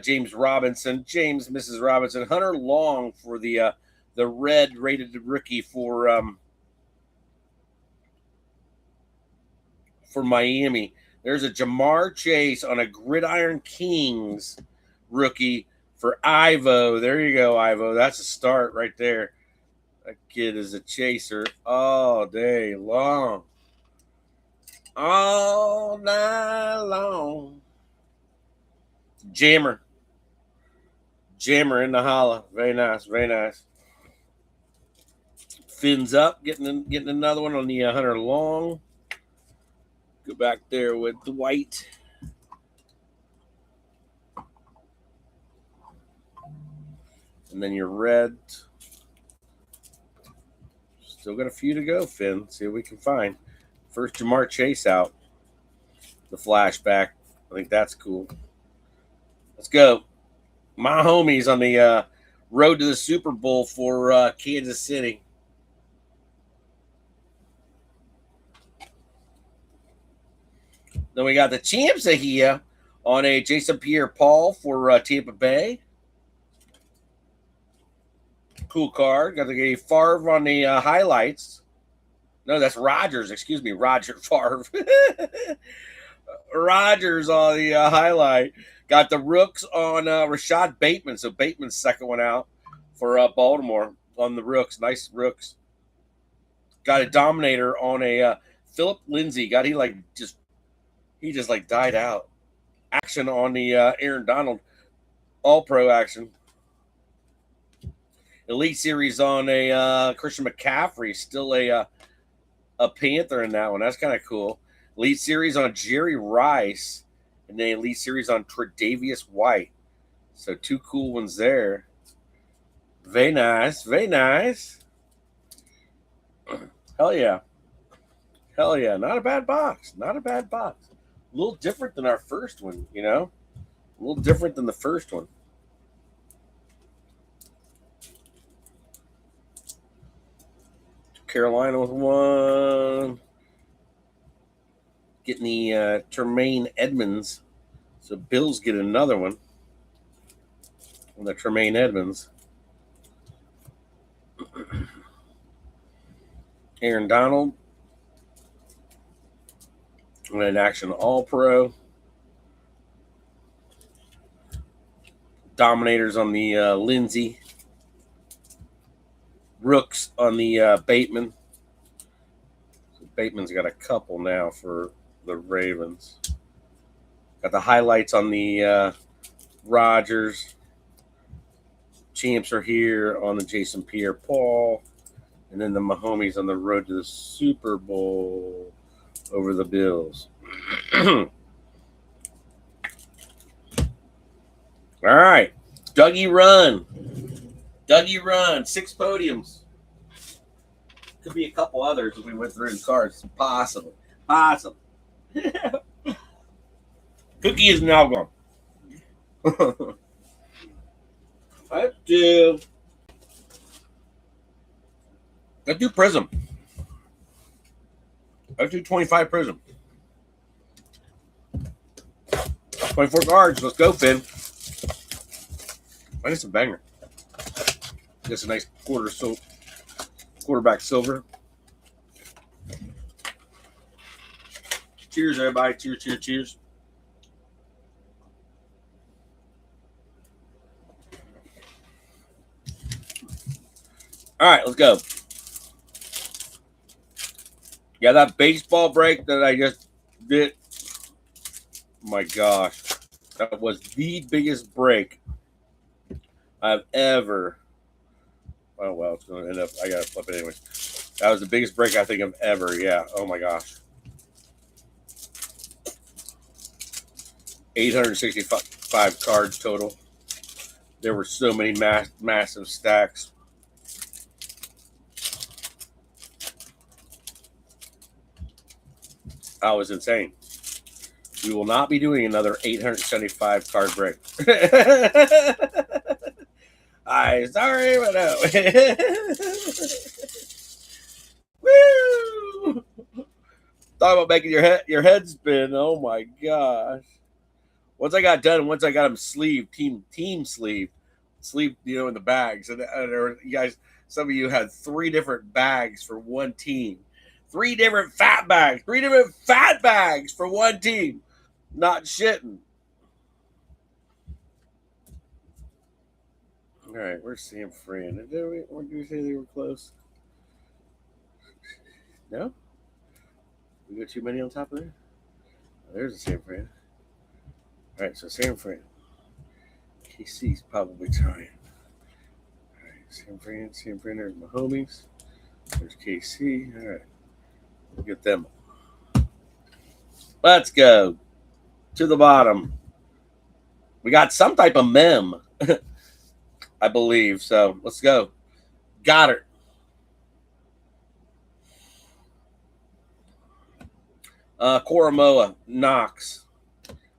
James Robinson. James, Mrs. Robinson. Hunter Long for the red rated rookie for Miami. There's a Jamar Chase on a Gridiron Kings rookie for Ivo. There you go, Ivo. That's a start right there. That kid is a chaser all day long. All night long. Jammer. Jammer in the holla. Very nice, very nice. Fins up, getting another one on the Hunter Long. Go back there with the white. And then your red. Still got a few to go, Finn. See what we can find. First Jamar Chase out. The flashback. I think that's cool. Let's go. My homies on the road to the Super Bowl for Kansas City. Then we got the champs here on a Jason Pierre-Paul for Tampa Bay. Cool card. Got the Favre on the highlights. No, that's Rodgers. Excuse me, Roger Favre. Rodgers on the highlight. Got the Rooks on Rashad Bateman. So Bateman's second one out for Baltimore on the Rooks. Nice Rooks. Got a Dominator on a Philip Lindsay. He just died out. Action on the Aaron Donald All-Pro action. Elite Series on a Christian McCaffrey. Still a Panther in that one. That's kind of cool. Elite Series on Jerry Rice. And then Elite Series on Tre'Davious White. So 2 cool ones there. Very nice. Very nice. Hell yeah. Hell yeah. Not a bad box. Not a bad box. A little different than our first one, you know? A little different than the first one. Carolina with one. Getting the Tremaine Edmonds. So Bills get another one. On the Tremaine Edmonds. Aaron Donald. And an action All-Pro. Dominators on the Lindsay. Rooks on the Bateman. So Bateman's got a couple now for the Ravens. Got the highlights on the Rogers. Champs are here on the Jason Pierre-Paul. And then the Mahomes on the road to the Super Bowl over the Bills. All right. Dougie Run. Dougie Run. 6 podiums. Could be a couple others if we went through the cards. Possible. Possible. Cookie is now gone. Let's do Prizm. Let's do 25 Prizm. 24 cards. Let's go, Finn. I need some banger. Just a nice quarterback silver. Cheers, everybody. Cheers, cheers, cheers. All right, let's go. Yeah, that baseball break that I just did. My gosh. That was the biggest break I've ever. Oh, well, it's going to end up. I got to flip it anyways. That was the biggest break I think of ever. Yeah. Oh, my gosh. 865 cards total. There were so many massive stacks. That was insane. We will not be doing another 875 card break. I'm sorry, but no. Woo! Talk about making your head spin. Oh my gosh. Once I got done, once I got them sleeved, team sleeve, in the bags. And you guys, some of you had 3 different bags for one team. 3 different fat bags. 3 different fat bags for one team. Not shitting. All right, where's Sam Fran? Did we say they were close? No? We got too many on top of there? Oh, there's a Sam Fran. All right, so Sam Fran. KC's probably trying. All right, Sam Fran, there's my homies. There's KC. All right, we'll get them. Let's go to the bottom. We got some type of mem, I believe. So let's go. Goddard. Koromoa, Knox.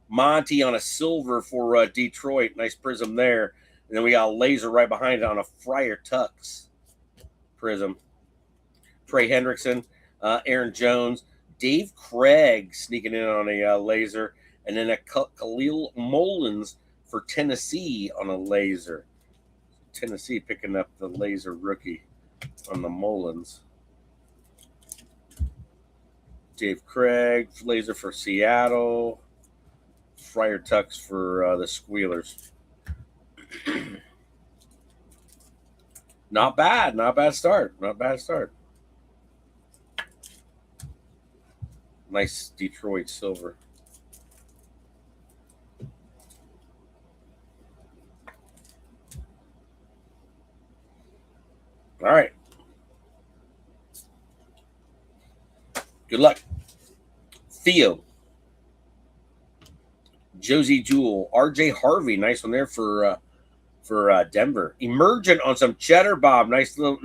Monty on a silver for Detroit. Nice prism there. And then we got a laser right behind it on a Friar Tux prism. Trey Hendrickson, Aaron Jones, Dave Craig sneaking in on a laser. And then a Khalil Mullins for Tennessee on a laser. Tennessee picking up the laser rookie on the Mullins. Dave Craig, laser for Seattle. Friar Tux for the Squealers. Not bad. Not bad start. Nice Detroit silver. All right. Good luck. Theo. Josie Jewell. RJ Harvey. Nice one there for Denver. Emergent on some cheddar, Bob. Nice little.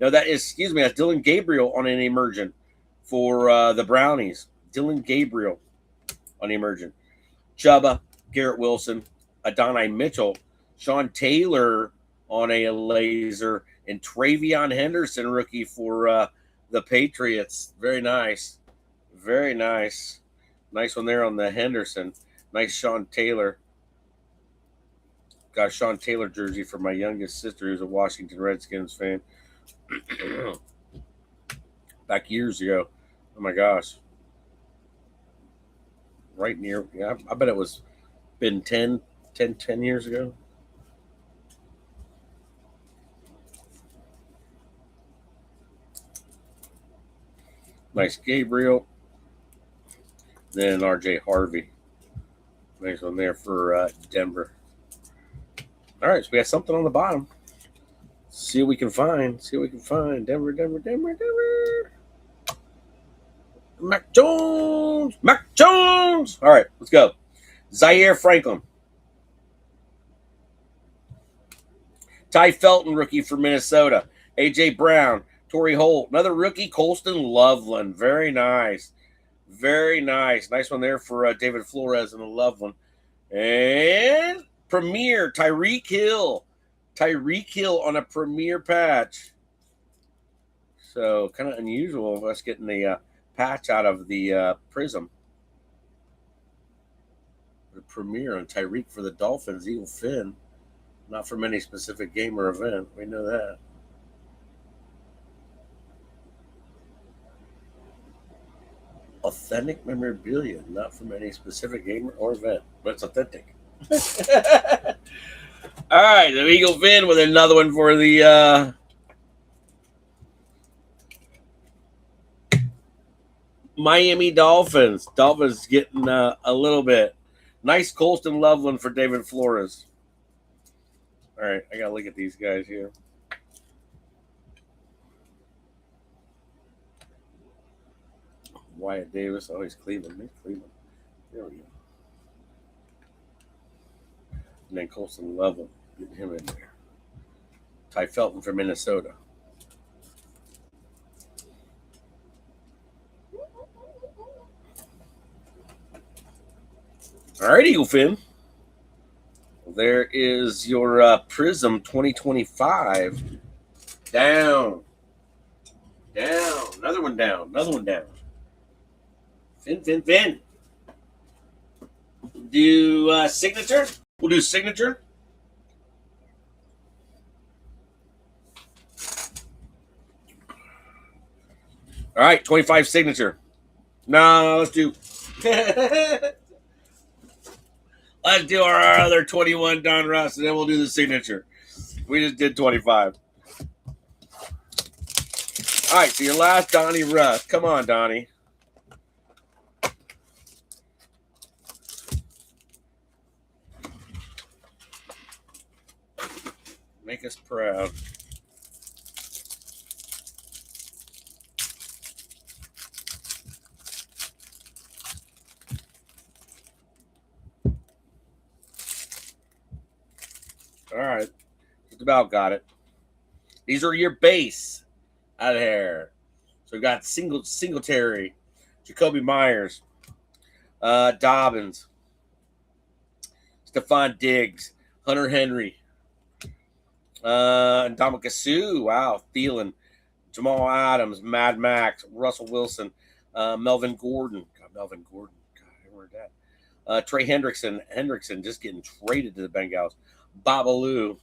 No, that's Dylan Gabriel on an emergent for the Brownies. Dylan Gabriel on emergent. Chuba, Garrett Wilson, Adonai Mitchell, Sean Taylor on a laser, and Travion Henderson, rookie for the Patriots. Very nice. Very nice. Nice one there on the Henderson. Nice Sean Taylor. Got a Sean Taylor jersey for my youngest sister, who's a Washington Redskins fan. Back years ago. Oh my gosh. Right near, yeah, I bet it was been 10 years ago. Nice Gabriel. Then RJ Harvey. Nice one there for Denver. All right, so we got something on the bottom. See what we can find. See what we can find. Denver, Denver, Denver, Denver. Mac Jones. Mac Jones. All right, let's go. Zaire Franklin. Ty Felton, rookie for Minnesota. A.J. Brown. Torrey Holt. Another rookie, Colston Loveland. Very nice. Very nice. Nice one there for David Flores and Loveland. And Premier, Tyreek Hill. Tyreek Hill on a Premier patch. So kind of unusual of us getting the patch out of the Prism. The Premier on Tyreek for the Dolphins, Eagle Finn. Not from any specific game or event. We know that. Authentic memorabilia, not from any specific game or event, but it's authentic. All right, the Eagle Finn with another one for the Miami Dolphins. Dolphins getting a little bit. Nice Colston Loveland for David Flores. All right, I got to look at these guys here. Wyatt Davis. Oh, he's Cleveland. He's Cleveland. There we go. And then Colston Loveland. Getting him in there. Ty Felton from Minnesota. All right, Eagle Finn. There is your Prism 2025. Down. Down. Another one down. Another one down. Finn. Do signature. We'll do signature. All right, 25 signature. No, let's do. Let's do our other 21 Donruss, and then we'll do the signature. We just did 25. All right, so your last Donnie Russ. Come on, Donnie. Make us proud. All right. Just about got it. These are your base out of here. So we got Singletary, Jacoby Myers, Dobbins, Stephon Diggs, Hunter Henry, Ndamukong Suh. Wow. Thielen, Jamal Adams, Mad Max, Russell Wilson, Melvin Gordon. God, Melvin Gordon. God, I heard that. Trey Hendrickson just getting traded to the Bengals. Babalu,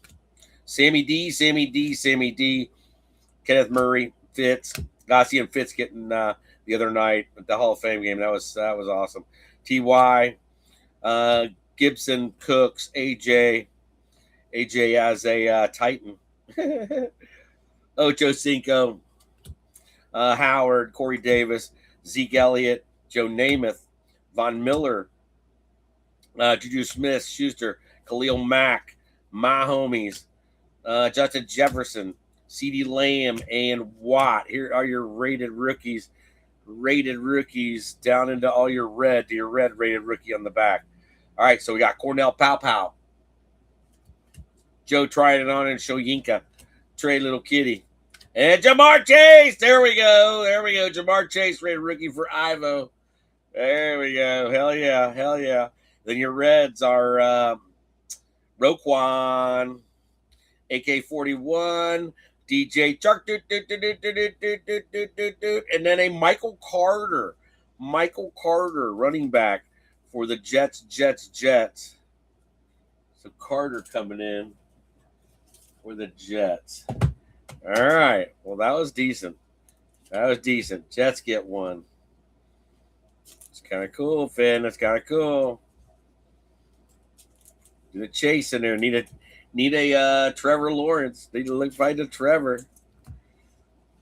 Sammy D, Kenneth Murray, Fitz. Got to see him Fitz getting the other night at the Hall of Fame game. That was awesome. Ty, Gibson, Cooks, AJ as a Titan. Ocho Cinco, Howard, Corey Davis, Zeke Elliott, Joe Namath, Von Miller, Juju Smith, Schuster, Khalil Mack, my homies, Justin Jefferson, CeeDee Lamb, and Watt. Here are your rated rookies. Rated rookies down into all your red, to your red rated rookie on the back. All right, so we got Cornell Pow, Joe trying it on and Shoyinka, Trey Little Kitty, and Jamar Chase. There we go. Jamar Chase, rated rookie for Ivo. There we go. Hell yeah. Then your reds are Roquan, AK-41, DJ Chark, and then a Michael Carter, running back for the Jets. So Carter coming in for the Jets. All right. Well, that was decent. Jets get one. It's kind of cool, Finn. That's kind of cool. Do a chase in there. Need a Trevor Lawrence. Need to find a Trevor.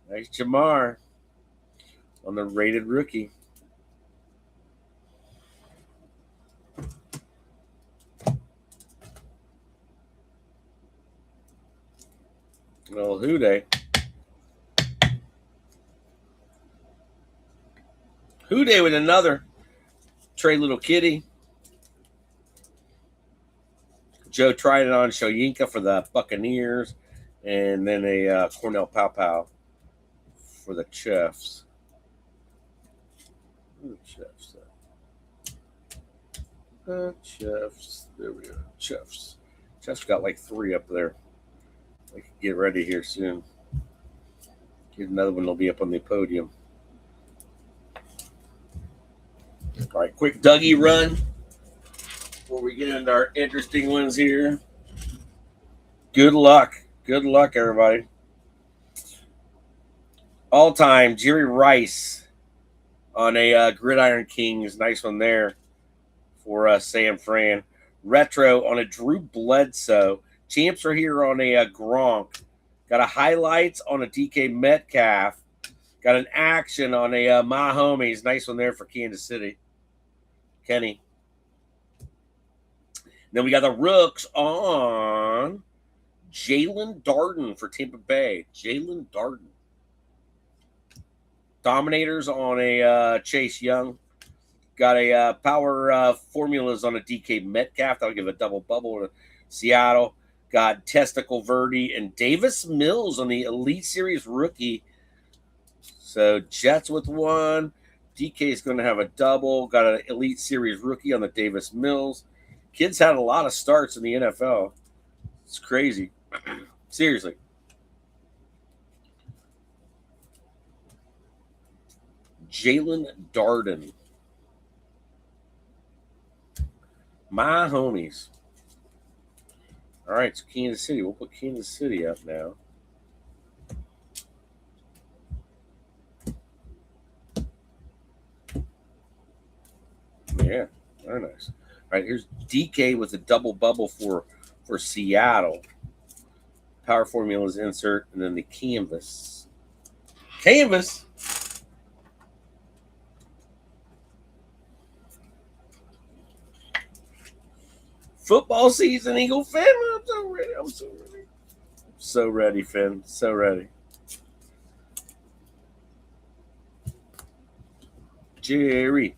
Nice Jamar on the rated rookie. Houday. Houday with another. Trey Little Kitty. Joe tried it on Shoyinka for the Buccaneers. And then a Cornell Pow for the Chiefs. Chiefs. Chiefs. There we go. Chiefs. Chiefs got like 3 up there. I can get ready here soon. Get another one will be up on the podium. All right, quick Dougie run before we get into our interesting ones here. Good luck. Good luck, everybody. All time, Jerry Rice on a Gridiron Kings. Nice one there for Sam Fran. Retro on a Drew Bledsoe. Champs are here on a Gronk. Got a highlights on a DK Metcalf. Got an action on a My Homies. Nice one there for Kansas City. Kenny. Then we got the rooks on Jalen Darden for Tampa Bay. Jalen Darden. Dominators on a Chase Young. Got a power formulas on a DK Metcalf. That'll give a double bubble to Seattle. Got Testicle Verdi and Davis Mills on the Elite Series rookie. So Jets with 1. DK is going to have a double. Got an Elite Series rookie on the Davis Mills. Kids had a lot of starts in the NFL. It's crazy. Seriously. Jalen Darden. My Homies. All right, so Kansas City. We'll put Kansas City up now. Yeah, very nice. All right, here's DK with a double bubble for Seattle. Power formulas insert, and then the canvas. Canvas. Football season, Eagle fan. I'm so ready. So ready, Finn. So ready. Jerry.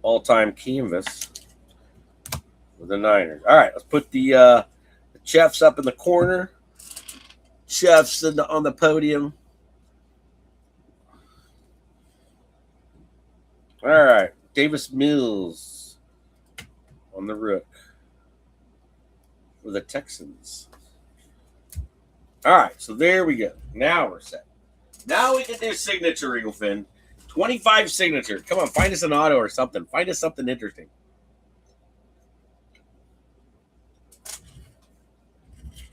All-time canvas for the Niners. All right, let's put the Chiefs up in the corner. Chiefs on the podium. All right, Davis Mills on the rook for the Texans. All right, so there we go. Now we're set. Now we can do signature, Eagle Finn. 25 signature. Come on, find us an auto or something. Find us something interesting.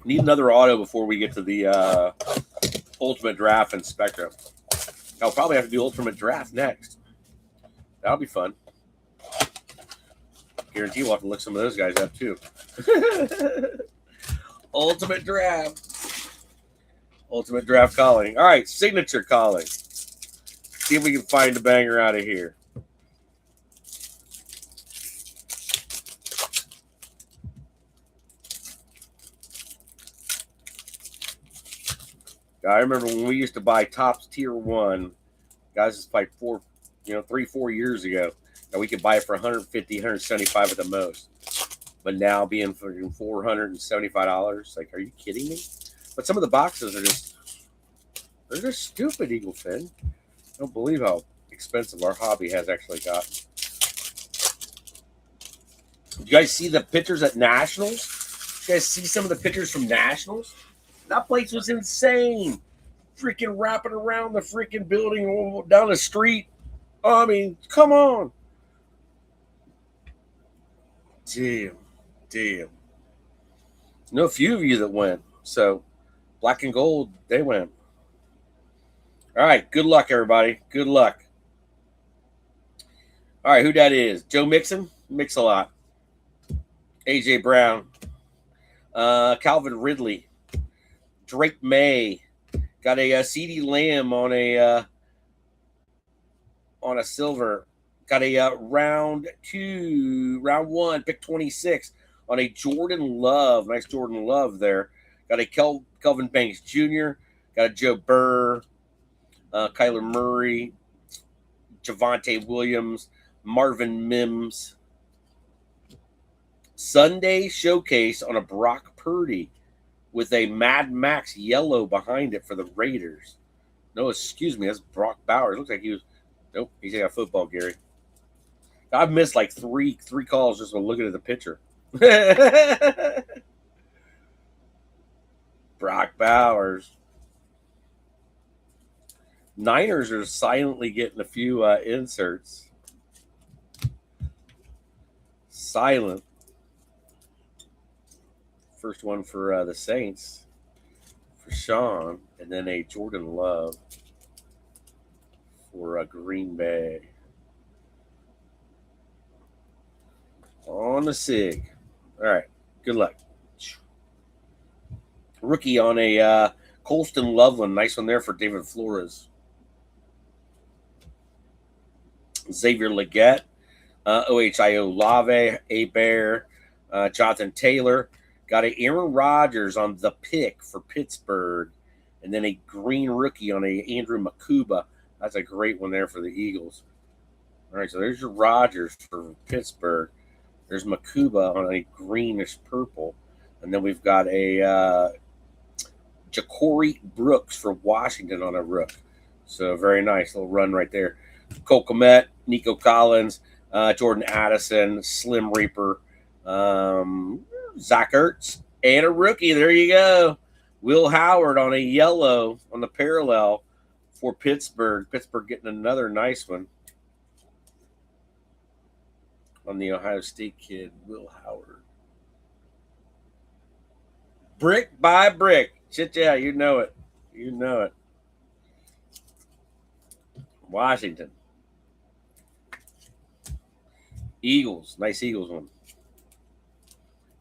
Need another auto before we get to the Ultimate Draft and Spectra. I'll probably have to do Ultimate Draft next. That'll be fun. Guarantee we'll have to look some of those guys up too. Ultimate Draft. Ultimate Draft calling. All right, signature calling. See if we can find a banger out of here. I remember when we used to buy Topps Tier 1, guys, it's like 3-4 years ago, and we could buy it for $150, $175 at the most. But now being for $475, like, are you kidding me? But some of the boxes are they're just stupid, Eagle Finn. I don't believe how expensive our hobby has actually gotten. Did you guys see the pictures at Nationals? Did you guys see some of the pictures from Nationals? That place was insane. Freaking wrapping around the freaking building down the street. I mean, come on. Damn. Know a few of you that went. So, black and gold, they went. All right, good luck, everybody. Good luck. All right, who that is? Joe Mixon? Mix a lot. A.J. Brown. Calvin Ridley. Drake May. Got a C.D. Lamb on a silver. Got a round 1, pick 26. on a Jordan Love. Nice Jordan Love there. Got a Kelvin Banks Jr., got a Joe Burr, Kyler Murray, Javonte Williams, Marvin Mims. Sunday showcase on a Brock Purdy with a Mad Max yellow behind it for the Raiders. No, excuse me, that's Brock Bowers. Looks like he was. Nope, he's got football, Gary. I've missed like three calls just from looking at the picture. Brock Bowers. Niners are silently getting a few inserts. Silent. First one for the Saints, for Sean, and then a Jordan Love for Green Bay. On the SIG. All right, good luck. Rookie on a Colston Loveland. Nice one there for David Flores. Xavier Leggett, Ohio Lave, A-Bear, Jonathan Taylor. Got a Aaron Rodgers on the pick for Pittsburgh. And then a green rookie on a Andrew Makuba. That's a great one there for the Eagles. All right, so there's your Rodgers for Pittsburgh. There's Makuba on a greenish purple. And then we've got a Ja'Cory Brooks for Washington on a rook. So very nice little run right there. Cole Kmet, Nico Collins, Jordan Addison, Slim Reaper, Zach Ertz, and a rookie. There you go. Will Howard on a yellow on the parallel for Pittsburgh. Pittsburgh getting another nice one on the Ohio State kid, Will Howard. Brick by brick. Shit, yeah, you know it. You know it. Washington. Eagles. Nice Eagles one.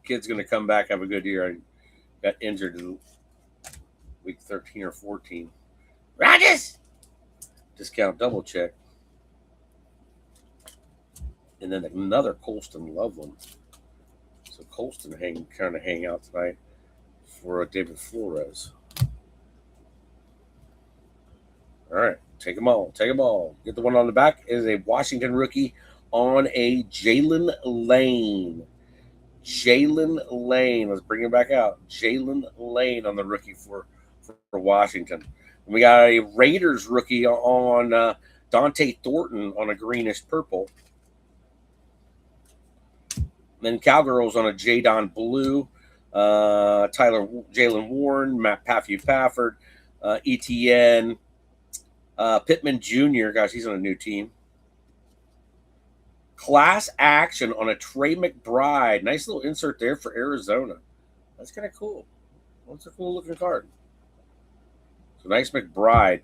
Kid's going to come back, have a good year. I got injured in week 13 or 14. Rodgers! Discount double check. And then another Colston Love one. So Colston kind of hang out tonight for David Flores. All right. Take them all. Take them all. Get the one on the back. It is a Washington rookie on a Jalen Lane. Jalen Lane. Let's bring him back out. Jalen Lane on the rookie for Washington. And we got a Raiders rookie on Dante Thornton on a greenish purple. Then Cowgirls on a Jadon Blue. Jalen Warren, Matt Pafford, ETN, Pittman Jr. Gosh, he's on a new team. Class action on a Trey McBride. Nice little insert there for Arizona. That's kind of cool. That's a cool looking card. So nice McBride.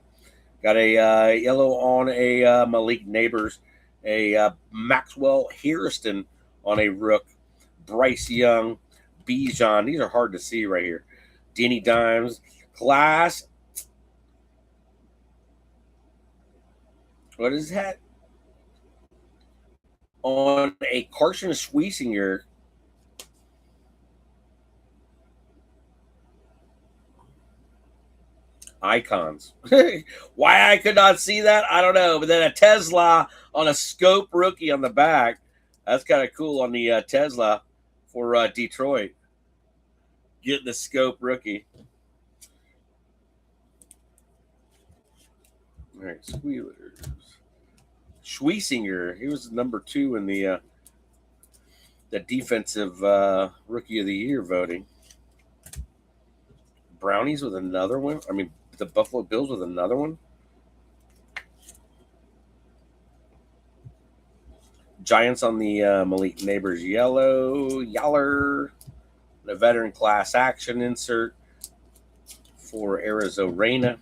Got a yellow on a Malik Neighbors. A Maxwell Hairston on a rook. Bryce Young. Bijan. These are hard to see right here. Denny Dimes. Class. What is that? On a Carson Schwiesinger. Icons. Why I could not see that, I don't know. But then a Tesla on a Scope rookie on the back. That's kind of cool on the Tesla for Detroit. Getting the Scope rookie. All right, Squealers. Schwiesinger, he was number 2 in the defensive rookie of the year voting. Brownies with another one. I mean, the Buffalo Bills with another one. Giants on the Malik Neighbors yellow. Yaller. The veteran class action insert for Arizona.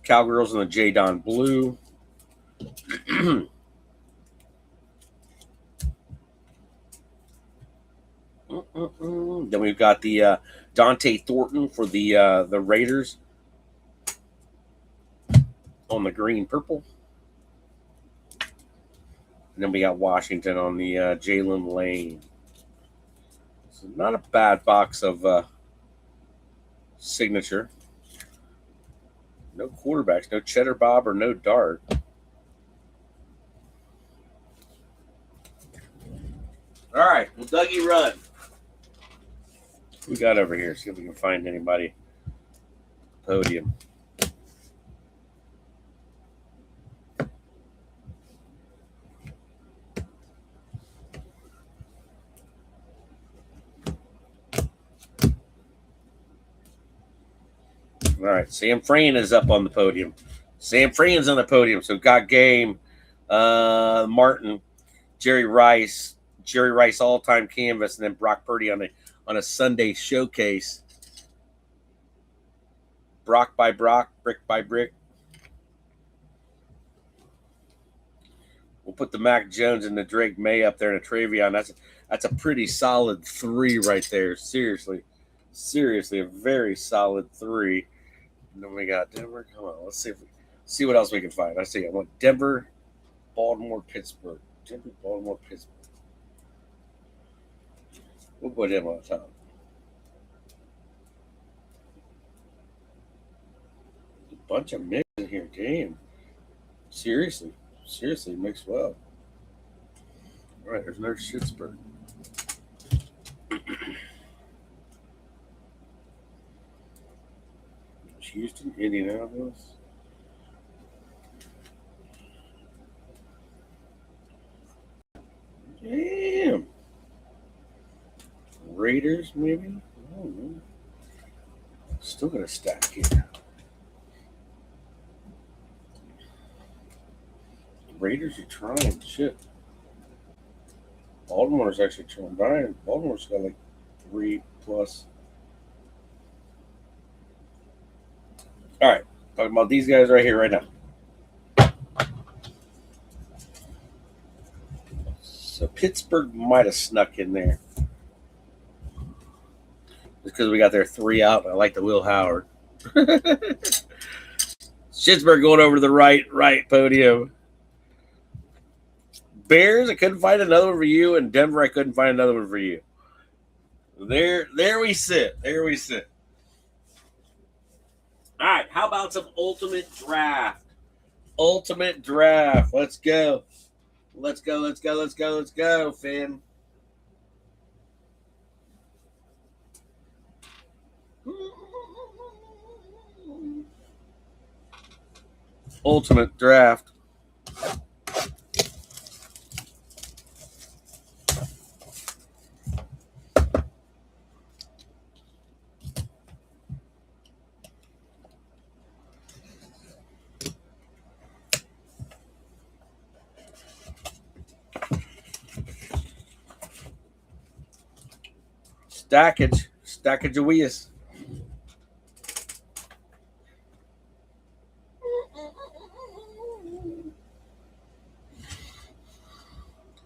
Cowgirls in the Jadon Blue. Then we've got the Dante Thornton for the Raiders on the green purple. And then we got Washington on the Jalen Lane. So not a bad box of signature. No quarterbacks, no Cheddar Bob or no Dart. All right, well, Dougie, run. What we got over here? See if we can find anybody. Podium. All right, Sam Fran is up on the podium. Sam Fran's on the podium. So got game. Martin, Jerry Rice all-time canvas, and then Brock Purdy on a Sunday showcase. Brock by Brock, brick by brick. We'll put the Mac Jones and the Drake May up there in a Travion. That's a pretty solid 3 right there. Seriously, a very solid 3. And then we got Denver. Come on, let's see what else we can find. I want Denver, Baltimore, Pittsburgh. Denver, Baltimore, Pittsburgh. We'll put him on top. A bunch of mix in here. Damn. Seriously, mixed well. All right, there's another Schittsburg. Houston, Indianapolis. Damn. Raiders, maybe? I don't know. Still got a stack here. The Raiders are trying. Shit. Baltimore's actually trying. Baltimore's got like 3+. All right. Talking about these guys right here, right now. So Pittsburgh might have snuck in there. Just because we got their 3 out. I like the Will Howard. Schittsburg going over to the right podium. Bears, I couldn't find another one for you. And Denver, I couldn't find another one for you. There we sit. All right, how about some Ultimate Draft? Let's go. Let's go, Finn. Ultimate Draft. Stackage of wheels.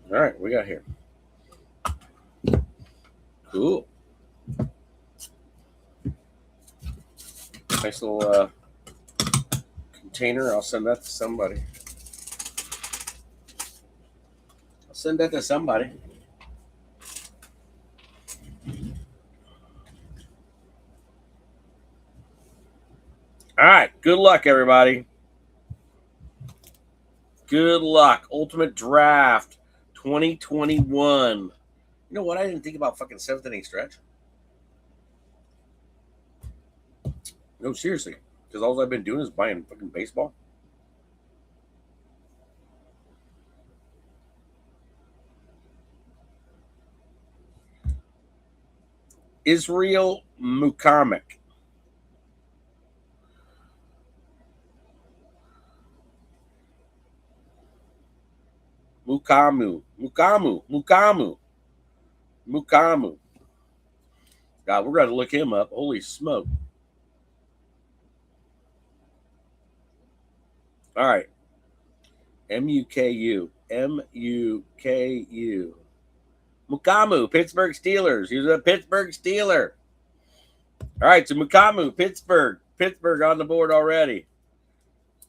All right, we got here. Cool. Nice little container. I'll send that to somebody. All right. Good luck, everybody. Good luck. Ultimate Draft 2021. You know what? I didn't think about fucking 7th inning stretch. No, seriously. Because all I've been doing is buying fucking baseball. Israel Mukamek. Mukamu. God, we're going to look him up. Holy smoke. All right. Muku. Mukamu, Pittsburgh Steelers. He was a Pittsburgh Steeler. All right, so Mukamu, Pittsburgh. Pittsburgh on the board already.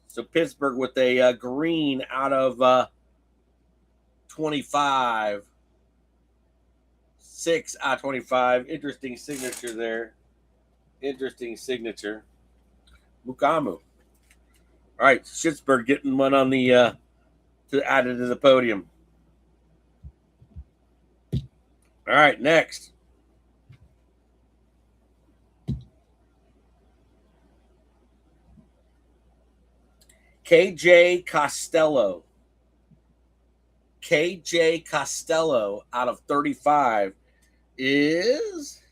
So Pittsburgh with a green out of 25. 6 out of 25. Interesting signature there. Interesting signature. Mukamu. All right, Schittsburg getting one on the added to the podium. All right, next. KJ Costello. KJ Costello out of 35 is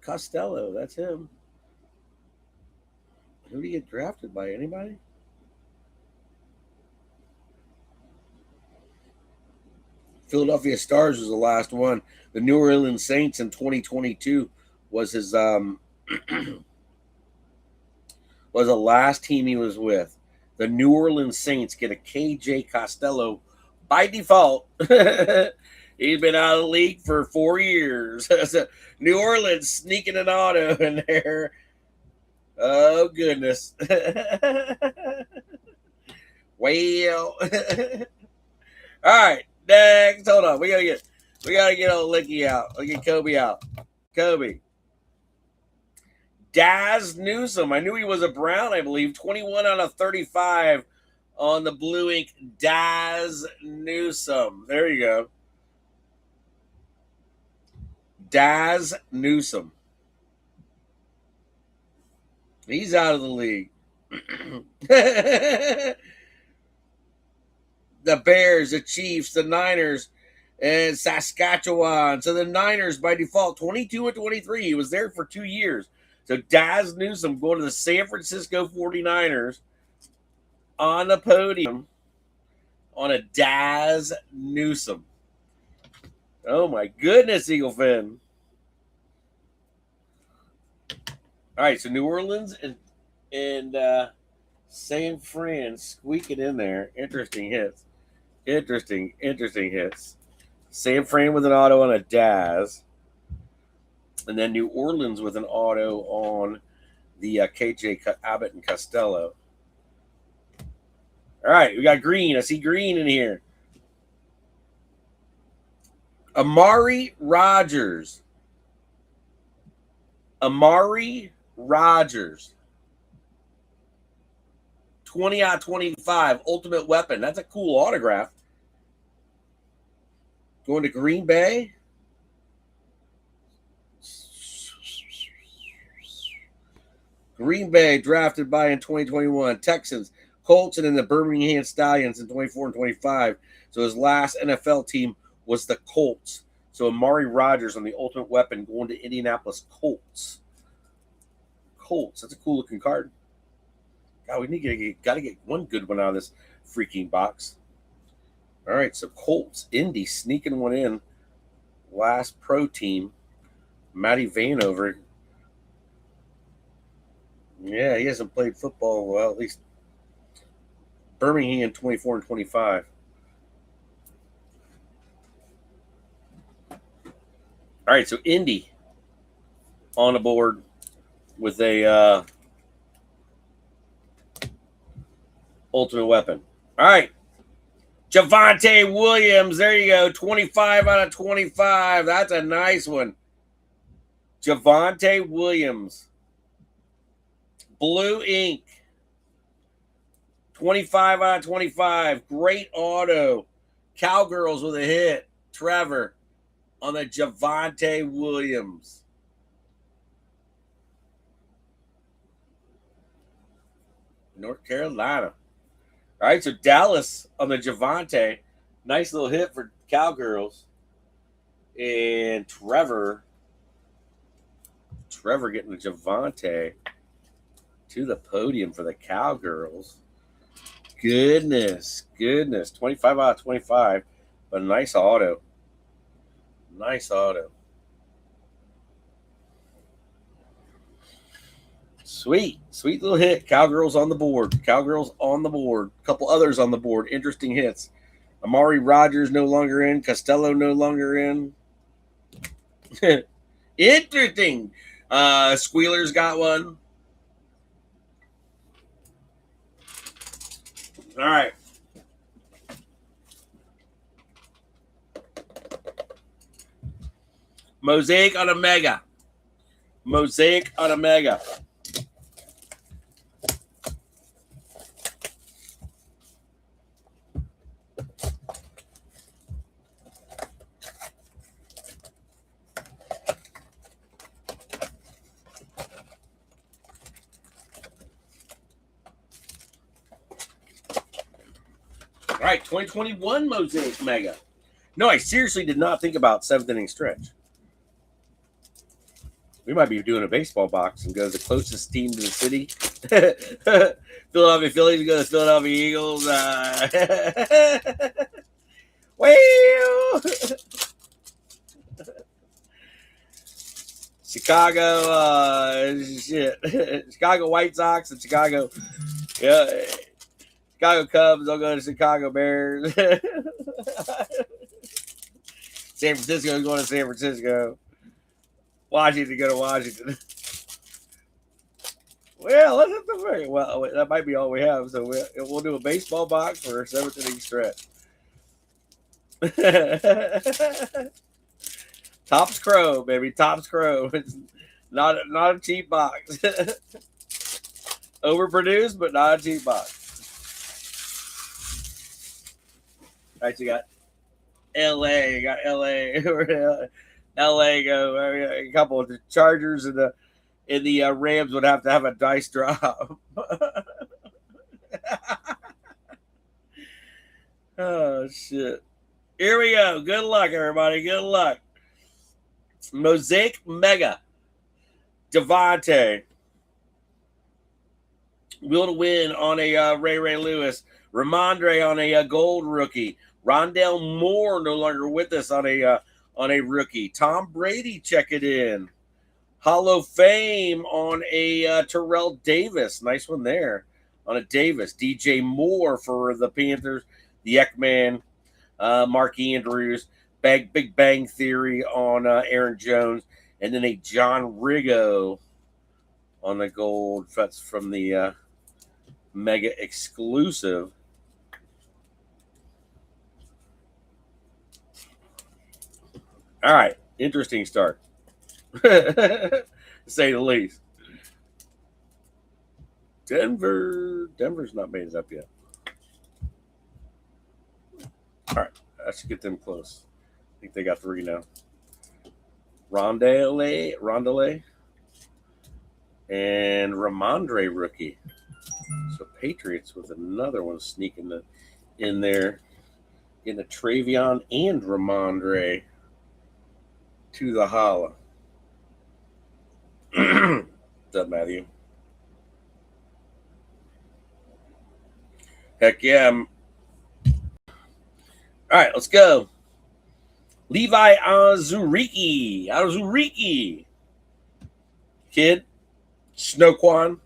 Costello. That's him. Who did he get drafted by? Anybody? Philadelphia Stars was the last one. The New Orleans Saints in 2022 was his was the last team he was with. The New Orleans Saints get a KJ Costello by default. He's been out of the league for 4 years. New Orleans sneaking an auto in there. Oh, goodness. Well. All right. Next. Hold on. We gotta get old Licky out. We'll get Kobe out. Kobe. Daz Newsome. I knew he was a Brown, I believe. 21 out of 35 on the blue ink. Daz Newsome. There you go. Daz Newsome. He's out of the league. The Bears, the Chiefs, the Niners, and Saskatchewan. So the Niners, by default, 22 and 23. He was there for 2 years. So Daz Newsome going to the San Francisco 49ers on the podium on a Daz Newsome. Oh, my goodness, Eagle fan. All right, so New Orleans and San Fran squeak it in there. Interesting hits. Interesting hits. San Fran with an auto on a Daz. And then New Orleans with an auto on the KJ Abbott and Costello. All right, we got green. I see green in here. Amari Rogers. Amari Rogers. 20 out of 25. Ultimate Weapon. That's a cool autograph. Going to Green Bay. Green Bay drafted by in 2021. Texans, Colts, and then the Birmingham Stallions in 24 and 25. So his last NFL team was the Colts. So Amari Rogers on the Ultimate Weapon going to Indianapolis Colts. Colts. That's a cool looking card. God, we need to get one good one out of this freaking box. All right, so Colts, Indy sneaking one in. Last pro team. Matty Vanover. Yeah, he hasn't played football, well, at least Birmingham 24 and 25. All right, so Indy on the board with a Ultimate Weapon. All right, Javonte Williams, there you go, 25 out of 25. That's a nice one. Javonte Williams. Blue ink. 25 out of 25. Great auto. Cowgirls with a hit. Trevor on the Javonte Williams. North Carolina. All right, so Dallas on the Javonte. Nice little hit for Cowgirls. And Trevor getting the Javonte to the podium for the Cowgirls. Goodness. 25 out of 25. But a nice auto. Nice auto. Sweet little hit. Cowgirls on the board. A couple others on the board. Interesting hits. Amari Rogers no longer in. Costello no longer in. Interesting. Squealer's got one. All right. Mosaic on a mega. Mosaic on a mega. All right, 2021 Mosaic Mega. No, I seriously did not think about seventh inning stretch. We might be doing a baseball box and go to the closest team to the city. Philadelphia Phillies go to the Philadelphia Eagles. Well, Chicago, Chicago White Sox and Chicago, Chicago Cubs. They'll go to Chicago Bears. San Francisco is going to San Francisco. Washington go to Washington. Well, let's have to figure. Well, that might be all we have. So we'll do a baseball box for a seventh inning stretch. Topps Crow, baby. Topps Crow. It's not a cheap box. Overproduced, but not a cheap box. All right, you got LA. You got LA. LA go. A couple of the Chargers and the Rams would have to have a dice drop. Oh, shit. Here we go. Good luck, everybody. Good luck. Mosaic Mega. Devontae. Will to win on a Ray Lewis. Ramondre on a gold rookie. Rondell Moore no longer with us on a rookie. Tom Brady check it in. Hall of Fame on a Terrell Davis. Nice one there on a Davis. DJ Moore for the Panthers. The Ekman. Mark Andrews. Big Bang Theory on Aaron Jones. And then a John Rigo on the gold. That's from the Mega exclusive. All right. Interesting start. To say the least. Denver's not made it up yet. All right. I should get them close. I think they got 3 now. Rondale, and Ramondre rookie. So Patriots with another one sneaking in there. Getting a Travion and Ramondre to the holla. What's up, Matthew? Heck yeah. All right, let's go. Levi Azuriki. Kid. Snoquan.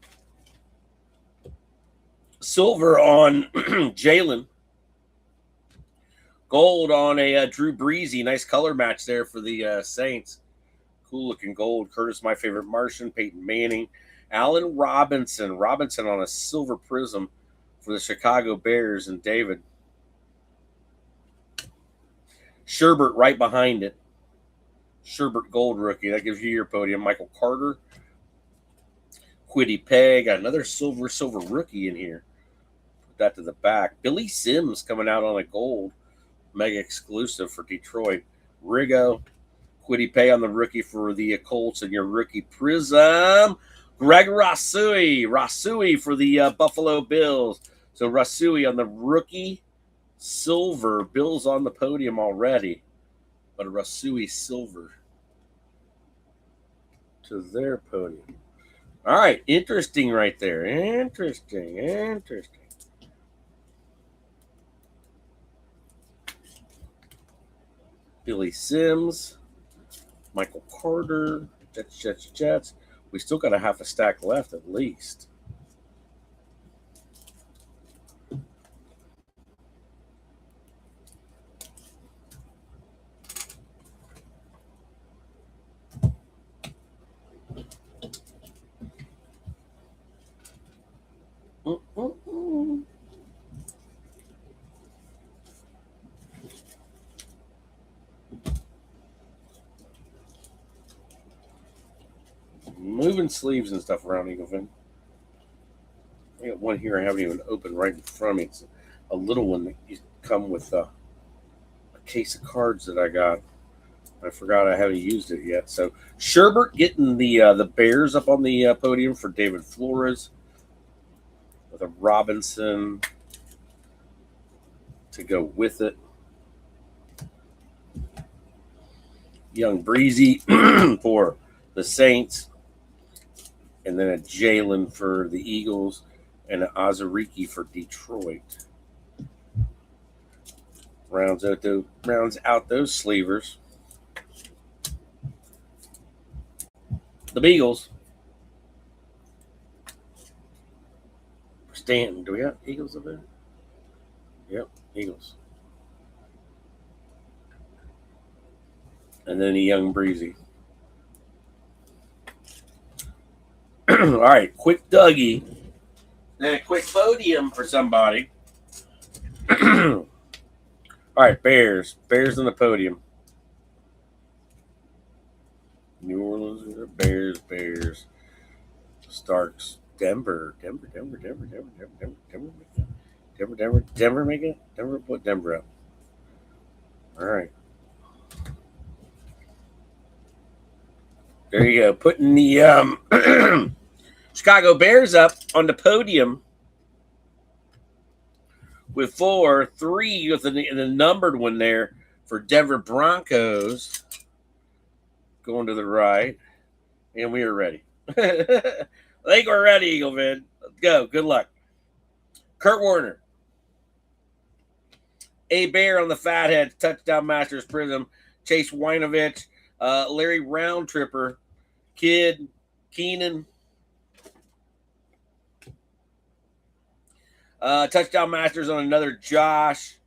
Silver on Jalen. Gold on a Drew Breezy. Nice color match there for the Saints. Cool looking gold. Curtis, my favorite Martian. Peyton Manning. Allen Robinson. Robinson on a silver prism for the Chicago Bears. And David. Sherbert right behind it. Sherbert gold rookie. That gives you your podium. Michael Carter. Quiddy Pay. Got another silver rookie in here. Put that to the back. Billy Sims coming out on a gold. Mega exclusive for Detroit. Rigo. Quiddy Pay on the rookie for the Colts. And your rookie Prism. Greg Rasui for the Buffalo Bills. So Rasui on the rookie. Silver. Bills on the podium already. But a Rasui silver to their podium. All right. Interesting right there. Interesting. Billy Sims. Michael Carter. Jets. We still got a half a stack left at least. moving sleeves and stuff around, Eaglefin. I got one here I haven't even opened right in front of me. It's a little one that used to come with a case of cards that I got. I forgot I haven't used it yet. So Sherbert getting the Bears up on the podium for David Flores with a Robinson to go with it. Young Breezy for the Saints, and then a Jalen for the Eagles, and an Ozariki for Detroit. Rounds out those sleevers. The Beagles. Stanton. Do we have Eagles up there? Yep, Eagles. And then a Young Breezy. All right, quick Dougie. Then a quick podium for somebody. All right, Bears. Bears on the podium. New Orleans, Bears. Starks, Denver make it. Denver put Denver up. All right. There you go. Putting the Chicago Bears up on the podium with 4-3 with the numbered one there for Denver Broncos. Going to the right. And we are ready. I think we're ready, Eagleman. Let's go. Good luck. Kurt Warner. A Bear on the Fatheads. Touchdown Masters Prism. Chase Winovich. Larry Roundtripper. Kid. Keenan. Touchdown Masters on another Josh.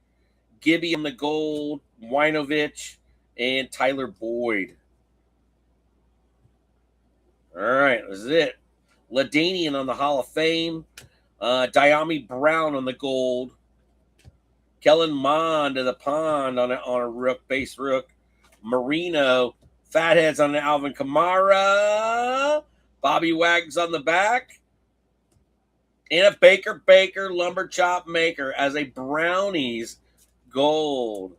Gibby on the gold. Winovich. And Tyler Boyd. All right, this is it. Ladanian on the Hall of Fame. Diami Brown on the gold. Kellen Mond to the pond on a rook, base rook. Marino. Fatheads on the Alvin Kamara. Bobby Wags on the back. And a Baker Lumber Chop Maker as a Brownies gold.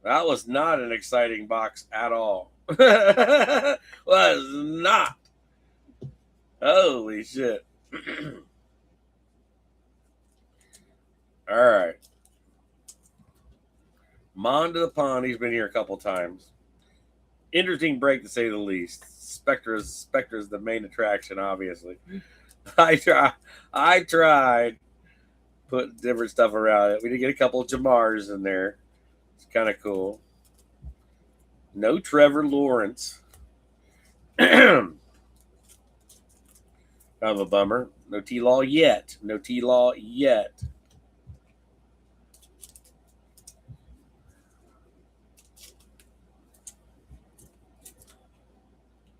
That was not an exciting box at all. Was not. Holy shit. All right. Mon to the Pond. He's been here a couple times. Interesting break to say the least. Spectra's the main attraction, obviously. I tried putting different stuff around it. We did get a couple of Jamars in there. It's kind of cool. No Trevor Lawrence. Kind of a bummer. No T-Law yet.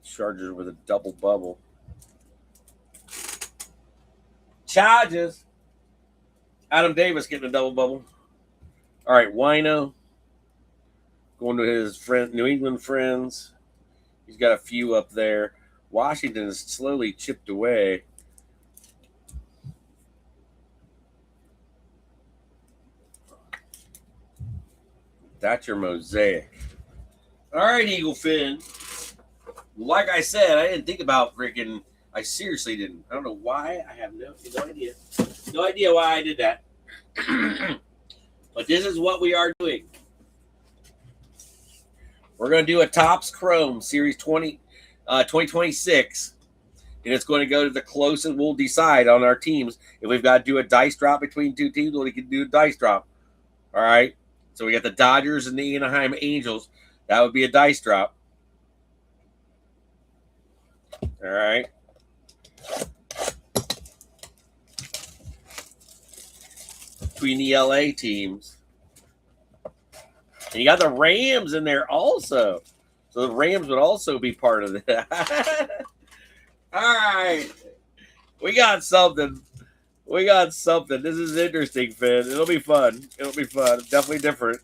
Chargers with a double bubble. Chargers. Adam Davis getting a double bubble. All right, Wino. Going to his New England friends. He's got a few up there. Washington is slowly chipped away. That's your mosaic. All right, Eagle Fin. Like I said, I didn't think about freaking. I seriously didn't. I don't know why. I have no idea. No idea why I did that. But this is what we are doing. We're going to do a Topps Chrome Series 2026. And it's going to go to the closest. We'll decide on our teams. If we've got to do a dice drop between two teams, well, we can do a dice drop. All right. So we got the Dodgers and the Anaheim Angels. That would be a dice drop. All right. Between the LA teams. And you got the Rams in there also. So the Rams would also be part of that. All right. We got something. This is interesting, Finn. It'll be fun. Definitely different.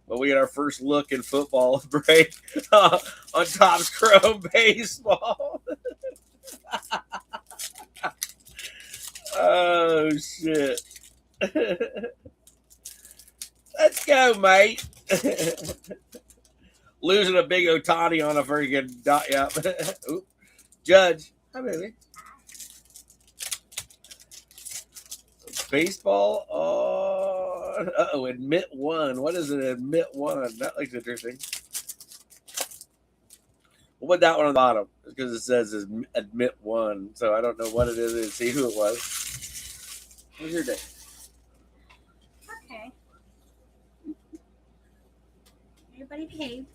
But we get our first look in football break on Topps Chrome Baseball. Oh, shit. Let's go, mate. Losing a big Otani on a freaking dot. Yeah. Judge. Hi, baby. Baseball on. Uh-oh, admit one. What is it? Admit one. That looks interesting. We'll put that one on the bottom because it says admit one. So I don't know what it is. Let's see who it was. What's your day? Okay. Everybody behave.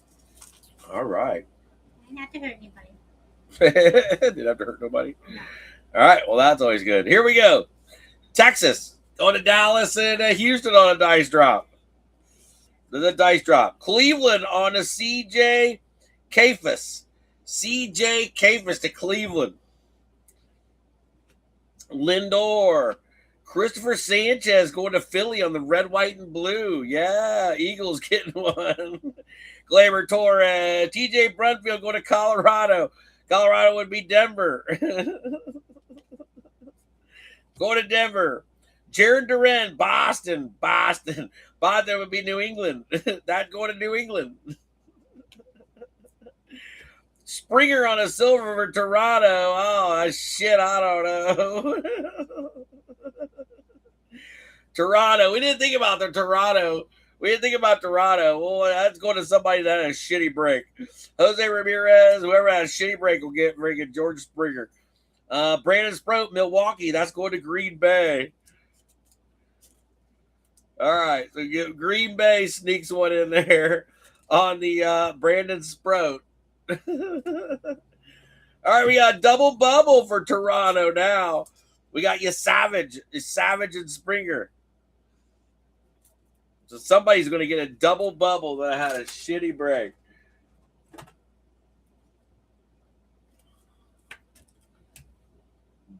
All right. I didn't have to hurt anybody. Didn't have to hurt nobody. All right. Well, that's always good. Here we go. Texas going to Dallas and Houston on a dice drop. The dice drop. Cleveland on a CJ Kafis. CJ Kafis to Cleveland. Lindor. Christopher Sanchez going to Philly on the red, white, and blue. Yeah, Eagles getting one. Gleyber Torres. TJ Brunfield going to Colorado. Colorado would be Denver. Going to Denver. Jared Duran, Boston. Boston would be New England. That going to New England. Springer on a silver for Toronto. Oh, shit, I don't know. Toronto. We didn't think about the Toronto. We didn't think about Toronto. Well, that's going to somebody that had a shitty break. Jose Ramirez, whoever had a shitty break will get freaking George Springer. Brandon Sproat, Milwaukee. That's going to Green Bay. All right. So Green Bay sneaks one in there on the Brandon Sproat. All right. We got double bubble for Toronto now. We got Savage and Springer. So somebody's going to get a double bubble that had a shitty break.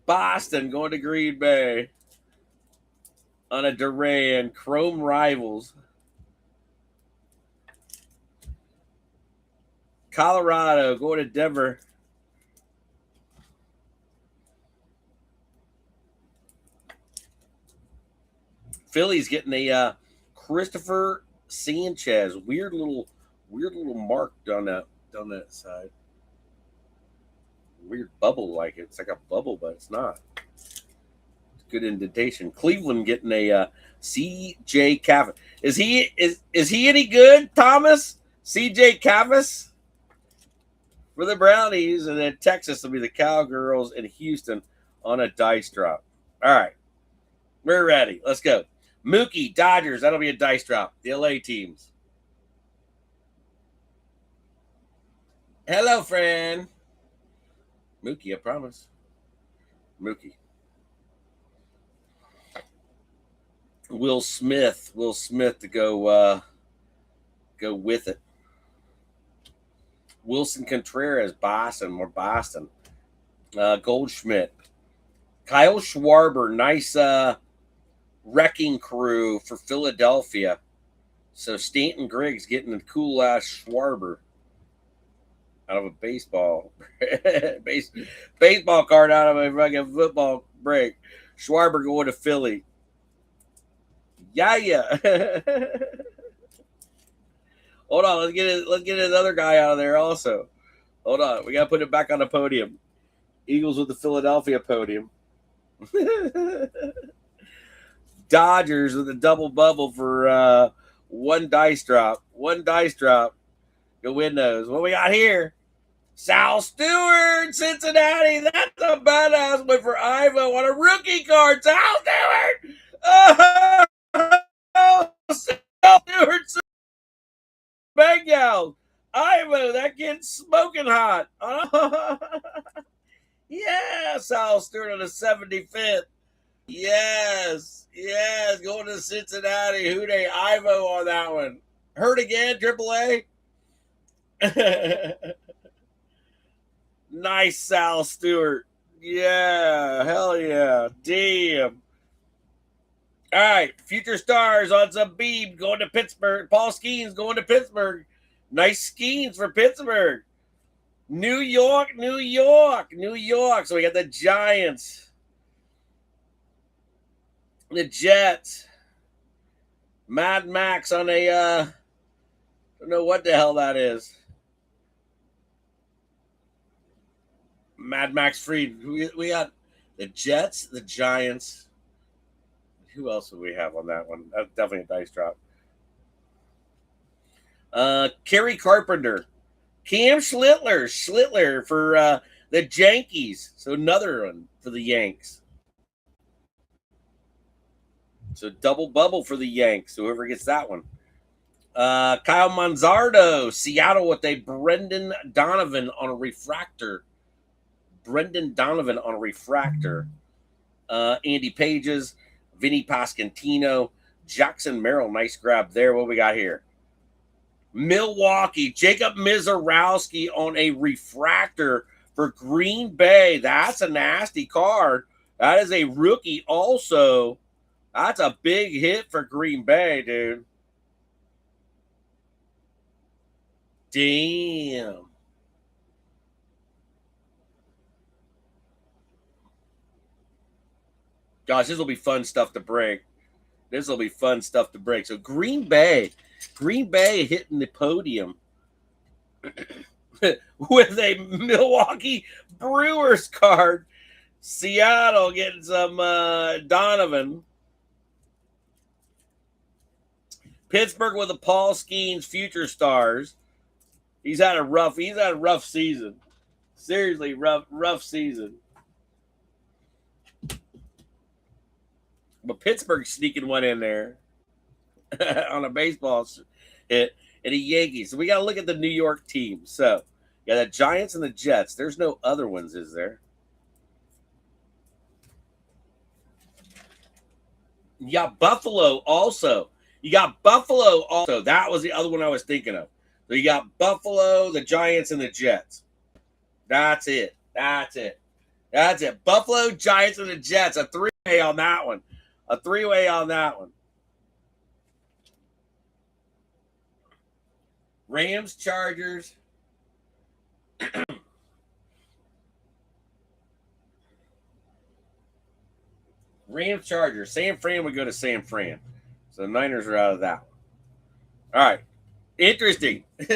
Boston going to Green Bay on a Duran. Chrome Rivals. Colorado going to Denver. Philly's getting a Christopher Sanchez. Weird little mark on that side. Weird bubble like it. It's like a bubble, but it's not. It's good indentation. Cleveland getting a CJ Kavas. Is he any good, Thomas? CJ Kavas for the Brownies, and then Texas will be the Cowgirls and Houston on a dice drop. All right, we're ready. Let's go. Mookie, Dodgers. That'll be a dice drop. The LA teams. Hello, friend. Mookie, I promise. Mookie. Will Smith to go with it. Wilson Contreras, Boston, more Boston. Goldschmidt. Kyle Schwarber, nice wrecking crew for Philadelphia. So Stanton Griggs getting a cool ass Schwarber out of a baseball baseball card out of a fucking football break. Schwarber going to Philly. Yeah. Hold on, let's get another guy out of there also. Hold on, we gotta put it back on the podium. Eagles with the Philadelphia podium. Dodgers with a double bubble for one dice drop. Go win those. What we got here? Sal Stewart, Cincinnati. That's a badass one for Ivo on a rookie card. Sal Stewart. Oh, Sal Stewart. Bengals. Ivo, that kid's smoking hot. Yeah, Sal Stewart on the 75th. Yes, going to Cincinnati. Who they? Ivo on that one. Hurt again, AAA. Nice, Sal Stewart. Yeah, hell yeah. Damn. All right, future stars on some Beeb going to Pittsburgh. Paul Skeens going to Pittsburgh. Nice Skeens for Pittsburgh. New York. So we got the Giants, the Jets, Mad Max on a, don't know what the hell that is. Mad Max Freed. We got the Jets, the Giants. Who else do we have on that one? That's definitely a dice drop. Kerry Carpenter, Cam Schlittler for the Yankees. So another one for the Yanks. So double bubble for the Yanks. Whoever gets that one. Kyle Manzardo, Seattle with a Brendan Donovan on a refractor. Andy Pages, Vinny Pasquantino, Jackson Merrill. Nice grab there. What we got here? Milwaukee, Jacob Mizorowski on a refractor for Green Bay. That's a nasty card. That is a rookie also. That's a big hit for Green Bay, dude. Damn. Gosh, this will be fun stuff to break. So Green Bay hitting the podium with a Milwaukee Brewers card. Seattle getting some Donovan. Pittsburgh with the Paul Skeens Future Stars. He's had a rough season. Seriously, rough season. But Pittsburgh's sneaking one in there on a baseball hit and the Yankees. So we got to look at the New York team. So, yeah, the Giants and the Jets. There's no other ones, is there? You got Buffalo also. That was the other one I was thinking of. So you got Buffalo, the Giants, and the Jets. That's it. Buffalo, Giants, and the Jets. A three-way on that one. Rams, Chargers. Rams, Chargers. San Fran would go to San Fran. So the Niners are out of that one. All right. Interesting. I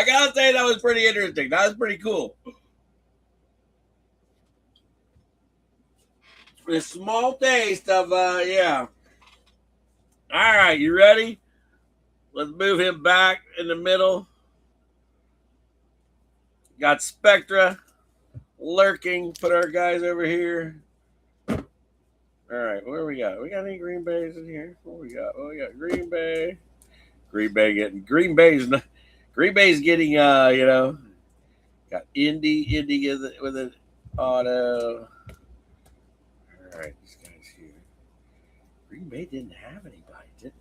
got to say that was pretty interesting. That was pretty cool. A small taste of, yeah. All right, you ready? Let's move him back in the middle. Got Spectra lurking. Put our guys over here. All right, what we got? We got any Green Bays in here? What we got? Oh, we got Green Bay. Green Bay's getting, got Indy with an auto. All right, these guys here. Green Bay didn't have anybody, did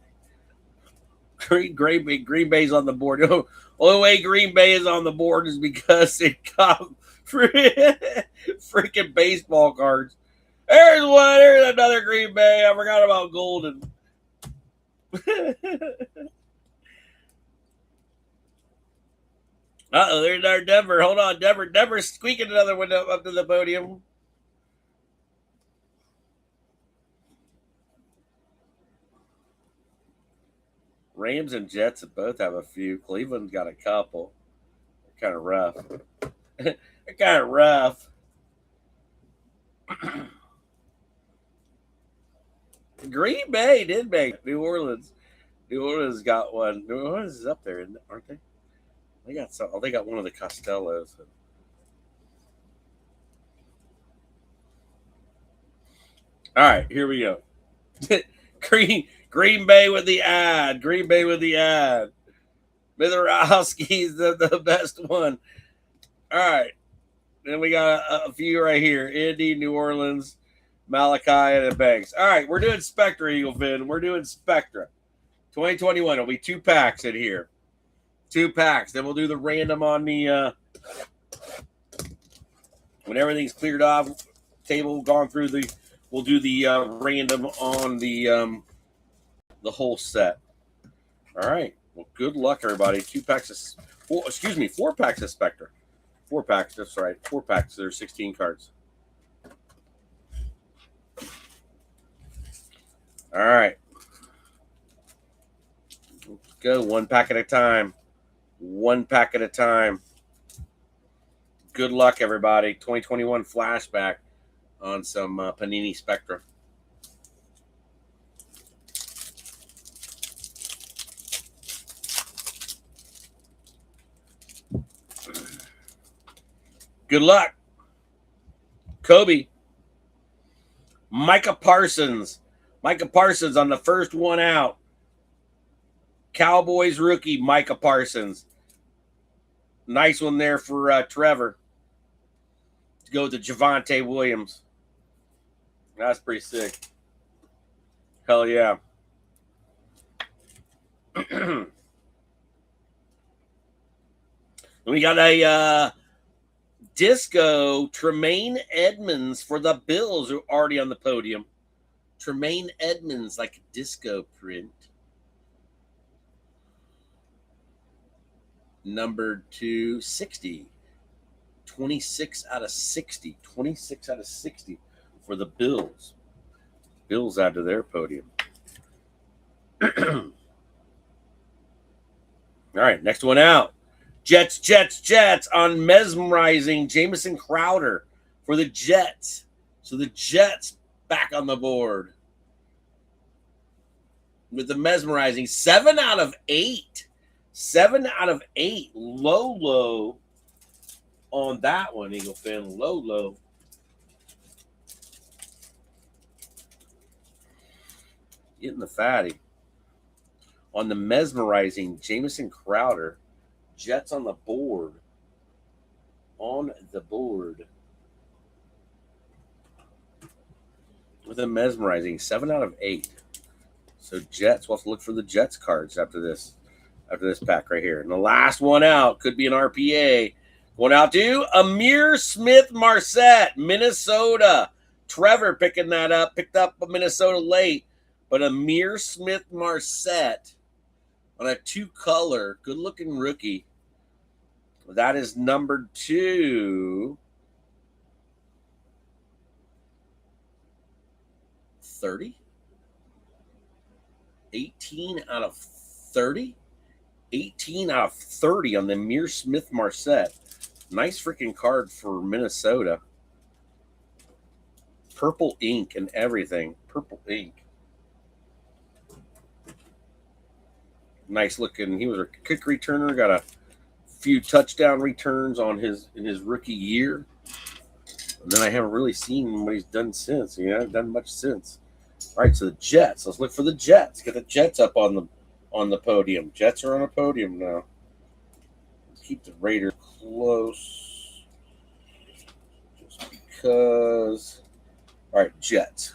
they? Green Bay's on the board. Only way Green Bay is on the board is because it got freaking baseball cards. There's one. There's another Green Bay. I forgot about Golden. Uh-oh, there's our Denver. Hold on, Denver's squeaking another one up to the podium. Rams and Jets both have a few. Cleveland's got a couple. They're kind of rough. Green Bay did make New Orleans. New Orleans got one. New Orleans is up there, aren't they? They got some. Oh, they got one of the Costellos. All right, here we go. Green Bay with the ad. Mizorowski's the best one. All right. Then we got a few right here. Indy, New Orleans, Malachi, and the Banks. All right, we're doing Spectra, Eagle Fin. We're doing Spectra. 2021. It'll be 2 packs in here. 2 packs. Then we'll do the random on the when everything's cleared off, table gone through we'll do the random on the whole set. All right. Well, good luck, everybody. 4 packs of Spectra. 4 packs, that's right. 4 packs. There's 16 cards. All right. Let's go 1 pack at a time. 1 pack at a time. Good luck, everybody. 2021 flashback on some Panini Spectra. Good luck. Kobe. Micah Parsons. Micah Parsons on the first one out. Cowboys rookie, Micah Parsons. Nice one there for Trevor. To go to Javonte Williams. That's pretty sick. Hell yeah. We got a disco Tremaine Edmonds for the Bills, who are already on the podium. Tremaine Edmonds, like a disco print. Number 260. 26 out of 60. 26 out of 60 for the Bills. Bills out of their podium. All right, next one out. Jets on mesmerizing Jamison Crowder for the Jets. So the Jets back on the board with the mesmerizing 7 out of 8. 7 out of 8. Low on that one, Eagle fan. Low. Getting the fatty. On the mesmerizing Jamison Crowder. Jets on the board. On the board. With a mesmerizing 7 out of 8. So Jets, we'll have to look for the Jets cards after this pack right here. And the last one out could be an RPA. Going out to Amir Smith-Marset, Minnesota. Trevor picking that up. Picked up Minnesota late. But Amir Smith-Marset on a 2-color, good-looking rookie. That is number 230. 18 out of 30. 18 out of 30 on the Amir Smith-Marset. Nice freaking card for Minnesota. Purple ink and everything. Purple ink. Nice looking. He was a kick returner. Got a few touchdown returns on in his rookie year. And then I haven't really seen what he's done since. He hasn't done much since. All right, so the Jets. Let's look for the Jets. Get the Jets up on the podium. Jets are on a podium now. Let's keep the Raiders close. Just because. All right, Jets.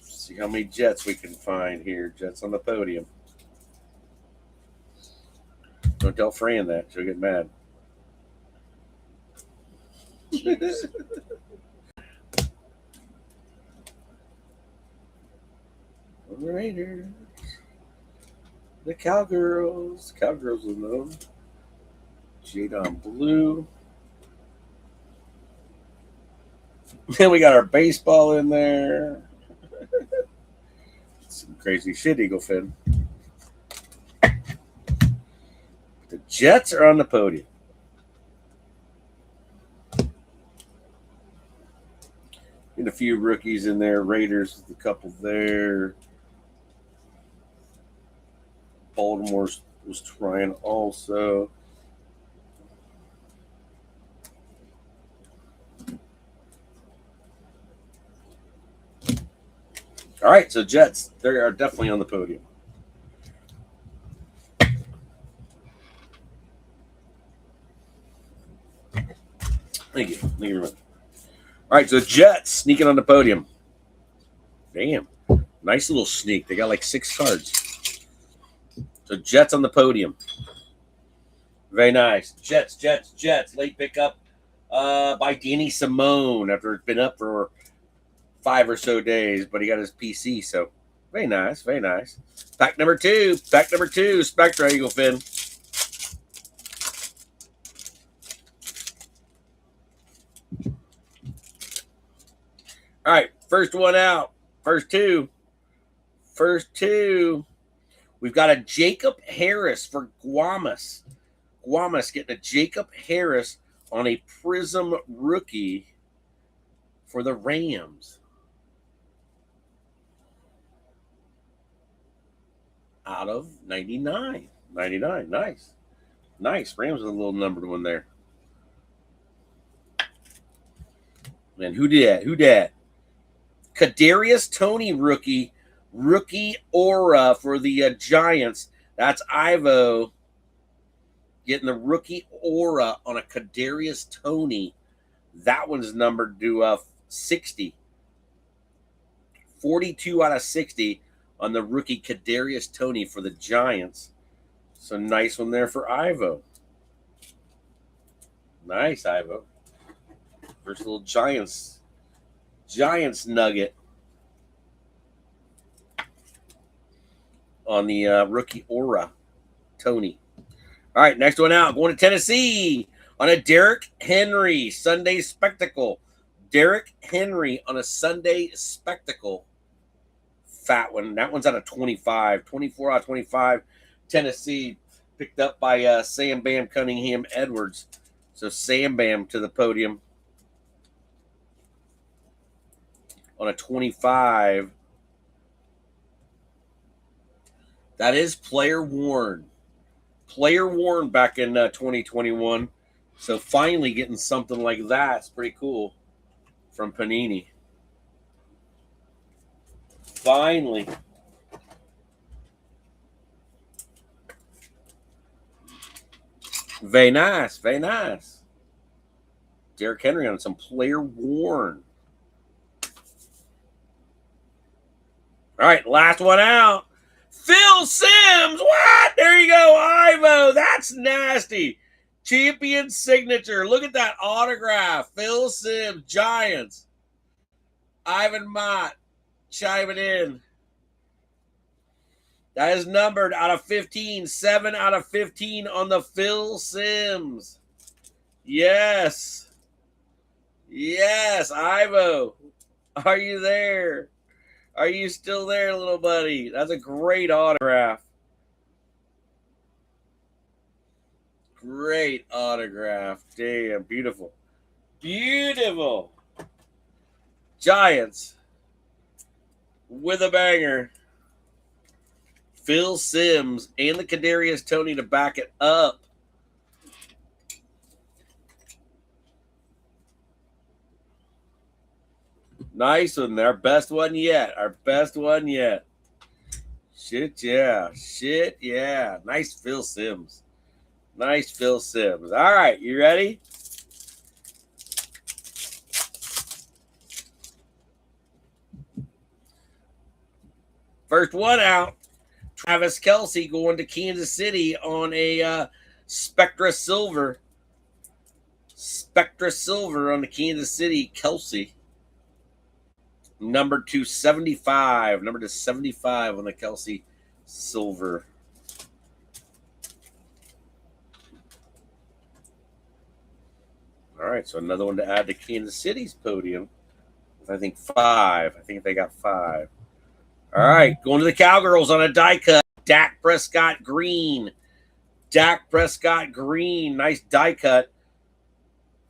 See how many Jets we can find here. Jets on the podium. Don't tell Fran that. She'll get mad. The Raiders. The Cowgirls. Cowgirls will know. Jadon Blue. Then we got our baseball in there. Some crazy shit, Eagle Fin. The Jets are on the podium. Get a few rookies in there. Raiders, a couple there. Baltimore was trying also. All right, so Jets, they are definitely on the podium. Thank you. Thank you very much. All right, so Jets sneaking on the podium. Damn. Nice little sneak. They got like 6 cards. So Jets on the podium. Very nice. Jets. Late pickup by Danny Simone after it's been up for 5 or so days, but he got his PC, so Very nice. Very nice. Pack number 2. Pack number 2. Spectra Eagle Fin. All right. First one out. First two. First two. We've got a Jacob Harris for Guamas. Guamas getting a Jacob Harris on a Prizm rookie for the Rams. Out of 99. 99. Nice. Nice. Rams with a little numbered one there. And who did that? Who did? Kadarius Toney rookie aura for the Giants. That's Ivo getting the rookie aura on a Kadarius Toney. That one's numbered to 60. 42 out of 60 on the rookie Kadarius Toney for the Giants. So nice one there for Ivo. Nice, Ivo. First little Giants nugget on the rookie aura, Toney. All right, next one out. Going to Tennessee on a Derrick Henry Sunday Spectacle. Derrick Henry on a Sunday Spectacle. Fat one. That one's out of 25. 24 out of 25. Tennessee picked up by Sam Bam Cunningham Edwards. So Sam Bam to the podium on a 25. That is player worn. Player worn back in 2021. So finally getting something like that. It's pretty cool from Panini. Finally. Very nice. Very nice. Derrick Henry on some player worn. All right, last one out. Phil Simms. What? There you go, Ivo. That's nasty. Champion signature. Look at that autograph. Phil Simms, Giants. Ivan Mott chiming in. That is numbered out of 15. 7 out of 15 on the Phil Simms. Yes. Yes, Ivo. Are you there? Are you still there, little buddy? That's a great autograph. Great autograph. Damn, beautiful. Beautiful. Giants with a banger. Phil Simms and the Kadarius Toney to back it up. Nice one. Our best one yet. Our best one yet. Shit, yeah. Shit, yeah. Nice Phil Simms. Nice Phil Simms. All right, you ready? First one out. Travis Kelce going to Kansas City on a Spectra Silver. Spectra Silver on the Kansas City Kelce. Number 275. Number 275 on the Kelce Silver. All right, so another one to add to Kansas City's podium. I think 5. I think they got 5. All right, going to the Cowgirls on a die cut. Dak Prescott green. Dak Prescott green. Nice die cut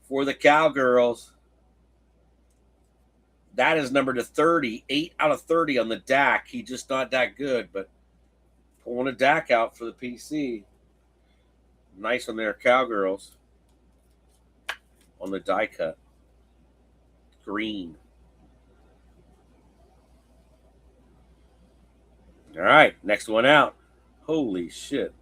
for the Cowgirls. That is numbered to 30. 8 out of 30 on the Dak. He just not that good, but pulling a Dak out for the PC. Nice on there, Cowgirls. On the die cut. Green. All right, next one out. Holy shit.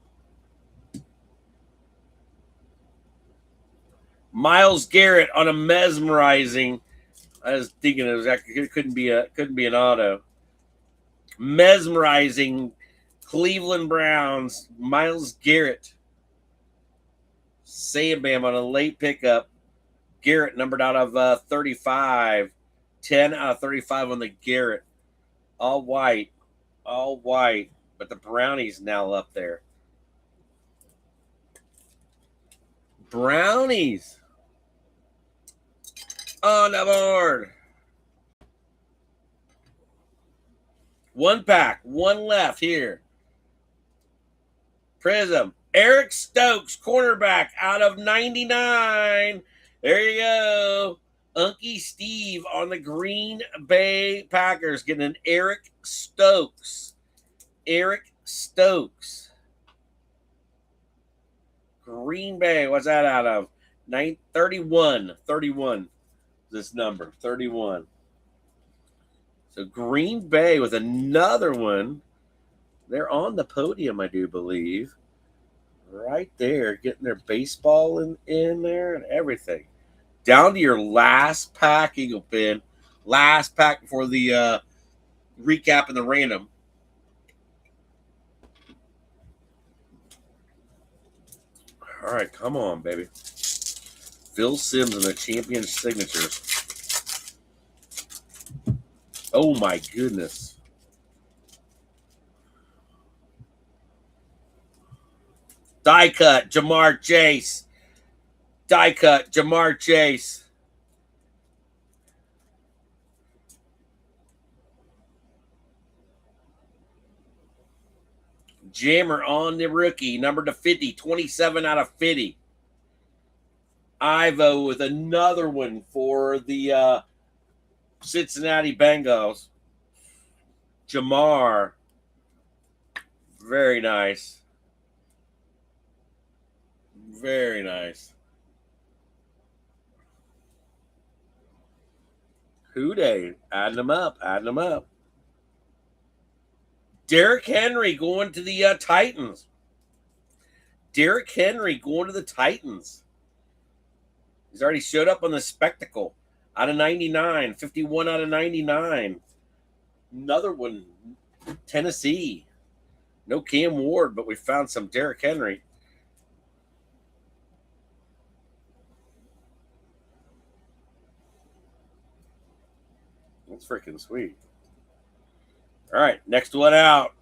Myles Garrett on a mesmerizing. I was thinking it couldn't be an auto. Mesmerizing Cleveland Browns. Myles Garrett. Sam Bam on a late pickup. Garrett numbered out of 35. 10 out of 35 on the Garrett. All white. All white, but the brownie's now up there. Brownies on the board. One pack, one left here. Prizm. Eric Stokes, cornerback out of 99. There you go. Unky Steve on the Green Bay Packers getting an Eric Stokes. Eric Stokes. Green Bay, what's that out of? 31. 31. This number, 31. So Green Bay with another one. They're on the podium, I do believe. Right there, getting their baseball in there and everything. Down to your last pack, Eagle Fin. Last pack before the recap and the random. All right, come on, baby. Phil Simms and the champion signatures. Oh, my goodness. Die cut, Jamar Chase. Die cut, Jamar Chase. Jammer on the rookie, number to 50, 27 out of 50. Ivo with another one for the Cincinnati Bengals. Jamar. Very nice. Very nice. Houday, adding them up, adding them up. Derrick Henry going to the Titans. Derrick Henry going to the Titans. He's already showed up on the spectacle. Out of 99, 51 out of 99. Another one, Tennessee. No Cam Ward, but we found some Derrick Henry. That's freaking sweet. All right, next one out.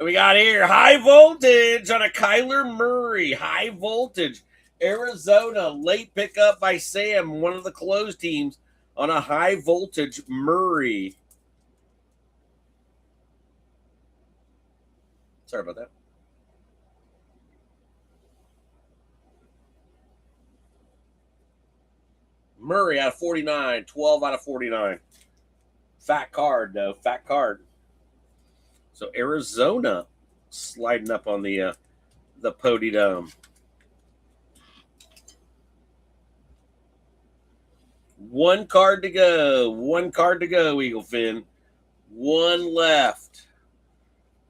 We got here high voltage on a Kyler Murray. High voltage. Arizona, late pickup by Sam, one of the closed teams, on a high voltage Murray. Sorry about that. Murray out of 49, 12 out of 49. Fat card, though. Fat card. So Arizona sliding up on the podium. One card to go. One card to go, Eagle Fin. One left.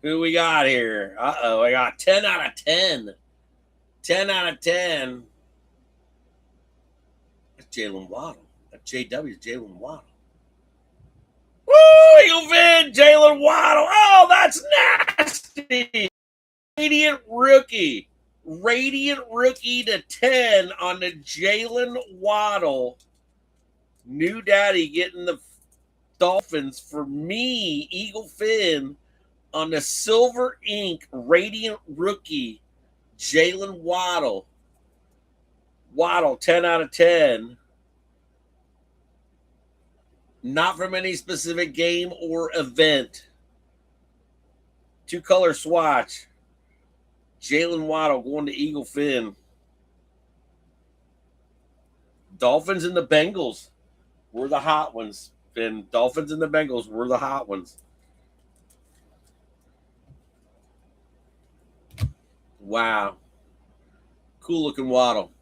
Who we got here? Uh-oh, I got 10 out of 10. 10 out of 10. That's Jalen Waddle. That's JW's Jalen Waddle. Woo, Eagle Fin, Jalen Waddle. Oh, that's nasty. Radiant rookie. Radiant rookie to 10 on the Jalen Waddle. New daddy getting the Dolphins for me, Eagle Fin, on the silver ink radiant rookie, Jalen Waddle. Waddle, 10 out of 10. Not from any specific game or event. Two-color swatch. Jalen Waddle going to Eagle Fin. Dolphins and the Bengals were the hot ones. Fin. Dolphins and the Bengals were the hot ones. Wow. Cool-looking Waddle.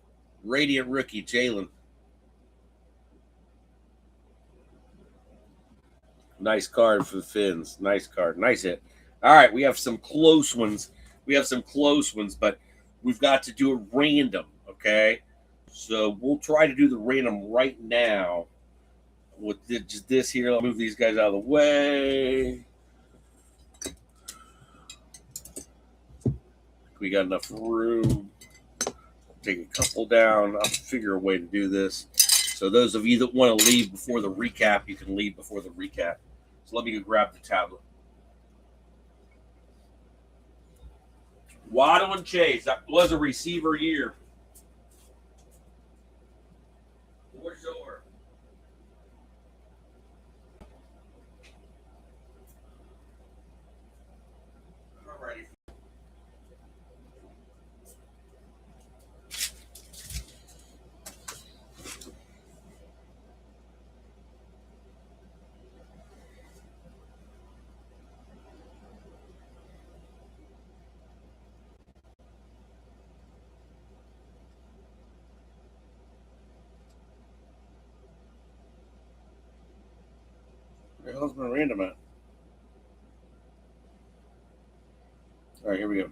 Radiant rookie, Jalen. Nice card for the Fins. Nice card. Nice hit. All right, we have some close ones. But we've got to do a random, okay? So we'll try to do the random right now. With just this here, I'll move these guys out of the way. We got enough room. Take a couple down. I'll figure a way to do this. So those of you that want to leave before the recap, you can leave before the recap. So let me go grab the tablet. Waddle and Chase. That was a receiver year. For sure. Alrighty. Where the hell's my random at? All right, here we go.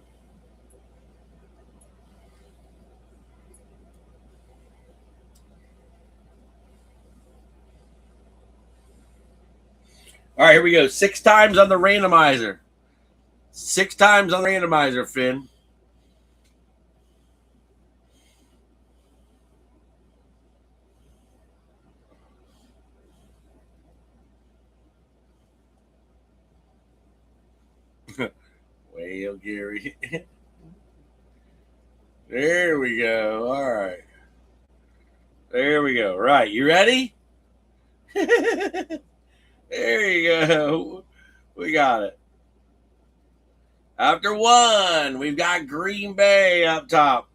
All right, here we go. 6 times on the randomizer. 6 times on the randomizer, Finn. Whale Gary. There we go. All right. There we go. Right. You ready? There you go. We got it. After 1, we've got Green Bay up top.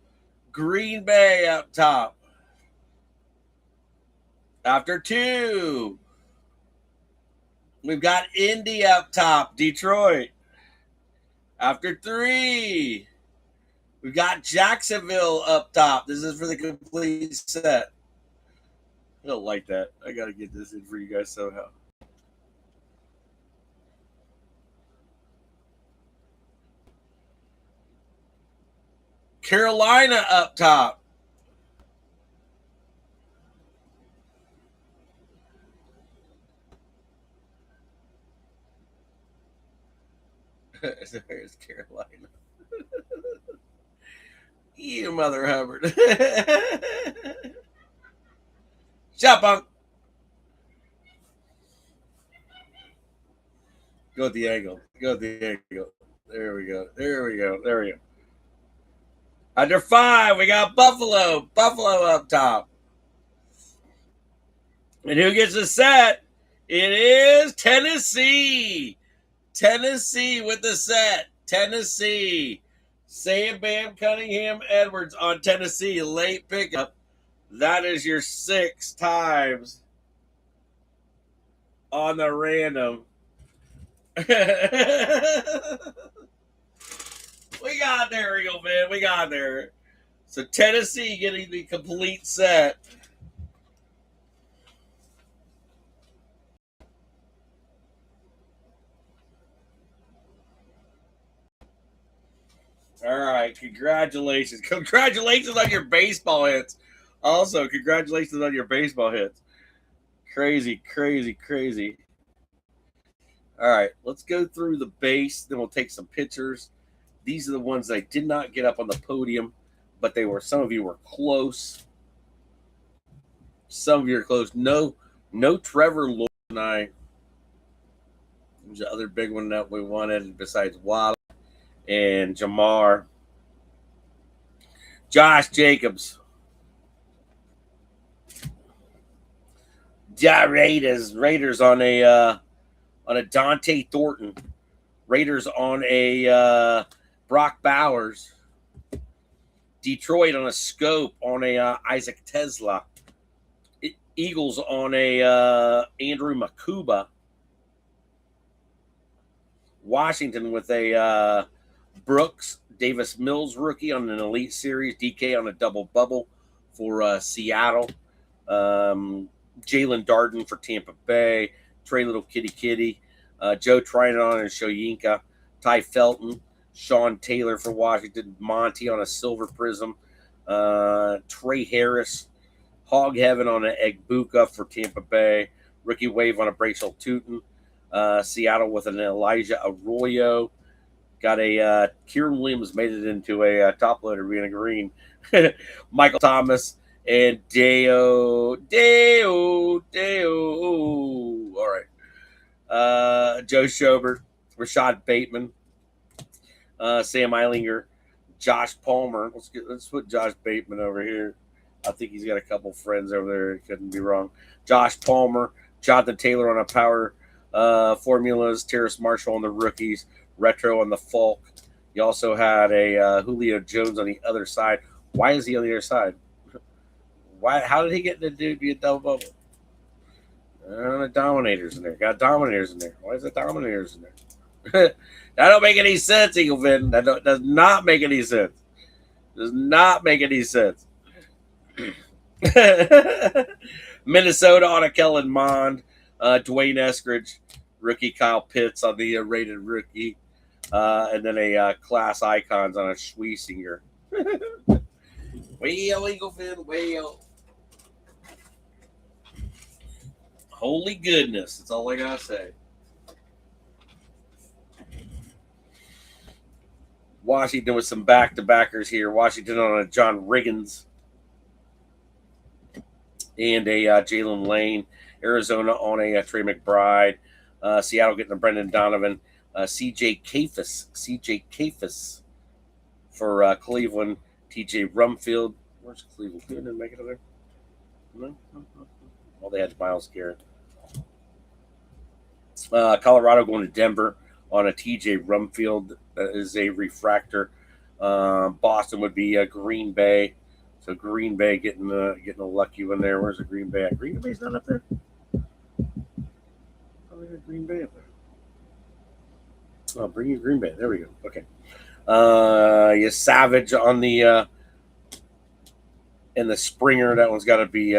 Green Bay up top. After 2, we've got Indy up top. Detroit. After 3, we've got Jacksonville up top. This is for the complete set. I don't like that. I got to get this in for you guys somehow. Carolina up top. There's Carolina. You mother Hubbard. Shut up. Go at the angle. Go at the angle. There we go. There we go. There we go. Under 5, we got Buffalo. Buffalo up top. And who gets the set? It is Tennessee. Tennessee with the set. Tennessee. Sam Bam Cunningham Edwards on Tennessee. Late pickup. That is your 6 times on the random. We got there, Eagle Man. We got there. So Tennessee getting the complete set. All right. Congratulations. Congratulations on your baseball hits. Also, congratulations on your baseball hits. Crazy, crazy, crazy. All right. Let's go through the base. Then we'll take some pictures. These are the ones I did not get up on the podium, but they were, some of you were close. Some of you are close. No Trevor Lawrence tonight. There's the other big one that we wanted besides Waddle and Jamar. Josh Jacobs. Yeah, Raiders on a Dante Thornton. Raiders on a Brock Bowers. Detroit on a scope on a Isaac Tesla. Eagles on a Andrew Makuba. Washington with a Brooks Davis Mills rookie on an Elite Series. DK on a double bubble for Seattle. Jalen Darden for Tampa Bay. Trey Little Kitty. Joe Trinon and Shoyinka. Ty Felton. Sean Taylor for Washington. Monty on a silver prism. Trey Harris. Hog Heaven on an Egbuka for Tampa Bay. Rookie Wave on a Brayshaw Tootin. Seattle with an Elijah Arroyo. Got a Kieran Williams made it into a top loader being a green. Michael Thomas and Deo. All right. Joe Schobert, Rashad Bateman, Sam Eilinger, Josh Palmer. Let's put Josh Bateman over here. I think he's got a couple friends over there. Couldn't be wrong. Josh Palmer, Jonathan Taylor on a power formulas, Terrace Marshall on the rookies, Retro on the Falk. You also had a Julio Jones on the other side. Why is he on the other side? Why? How did he get to be a double bubble? Dominators in there. Got Dominators in there. Why is the Dominators in there? That don't make any sense, Eagle Finn. Does not make any sense. Does not make any sense. Minnesota on a Kellen Mond, Dwayne Eskridge, rookie Kyle Pitts on the rated rookie, and then a class icons on a Schweissinger. Well, Eagle Finn, well. Holy goodness, that's all I gotta say. Washington with some back-to-backers here. Washington on a John Riggins and a Jalen Lane. Arizona on a Trey McBride. Seattle getting a Brendan Donovan. CJ Kafis for Cleveland. TJ Rumfield. Where's Cleveland? Cleveland didn't make it over there? No. Well, they had Myles Garrett. Colorado going to Denver on a TJ Rumfield. That is a refractor. Boston would be Green Bay. So Green Bay getting a lucky one there. Where's the Green Bay at? Green Bay's not up there? Oh, we got Green Bay up there. Oh, bring you Green Bay. There we go. Okay. Savage on the and the Springer. That one's got to be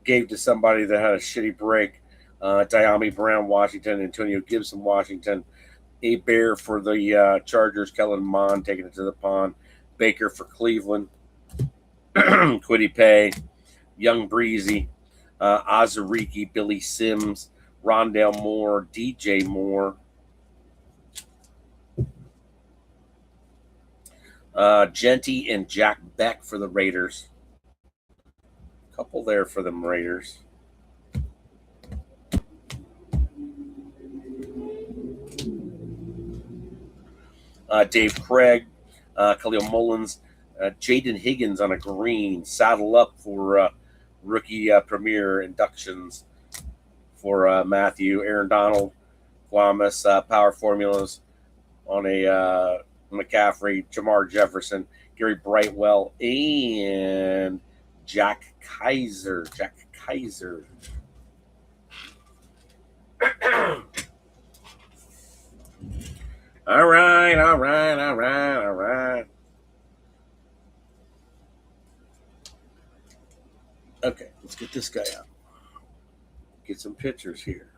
gave to somebody that had a shitty break. Diami Brown, Washington. Antonio Gibson, Washington. A Bear for the Chargers. Kellen Mond taking it to the pond. Baker for Cleveland. Quiddy Pay. Young Breezy. Ozariki. Billy Sims. Rondale Moore. DJ Moore. Genty and Jack Beck for the Raiders. Couple there for them Raiders. Dave Craig, Khalil Mullins, Jaden Higgins on a green. Saddle up for rookie premier inductions for Matthew. Aaron Donald, Guamas, Power Formulas on a McCaffrey, Jamar Jefferson, Gary Brightwell, and Jack Kaiser. All right. Okay, let's get this guy out. Get some pictures here.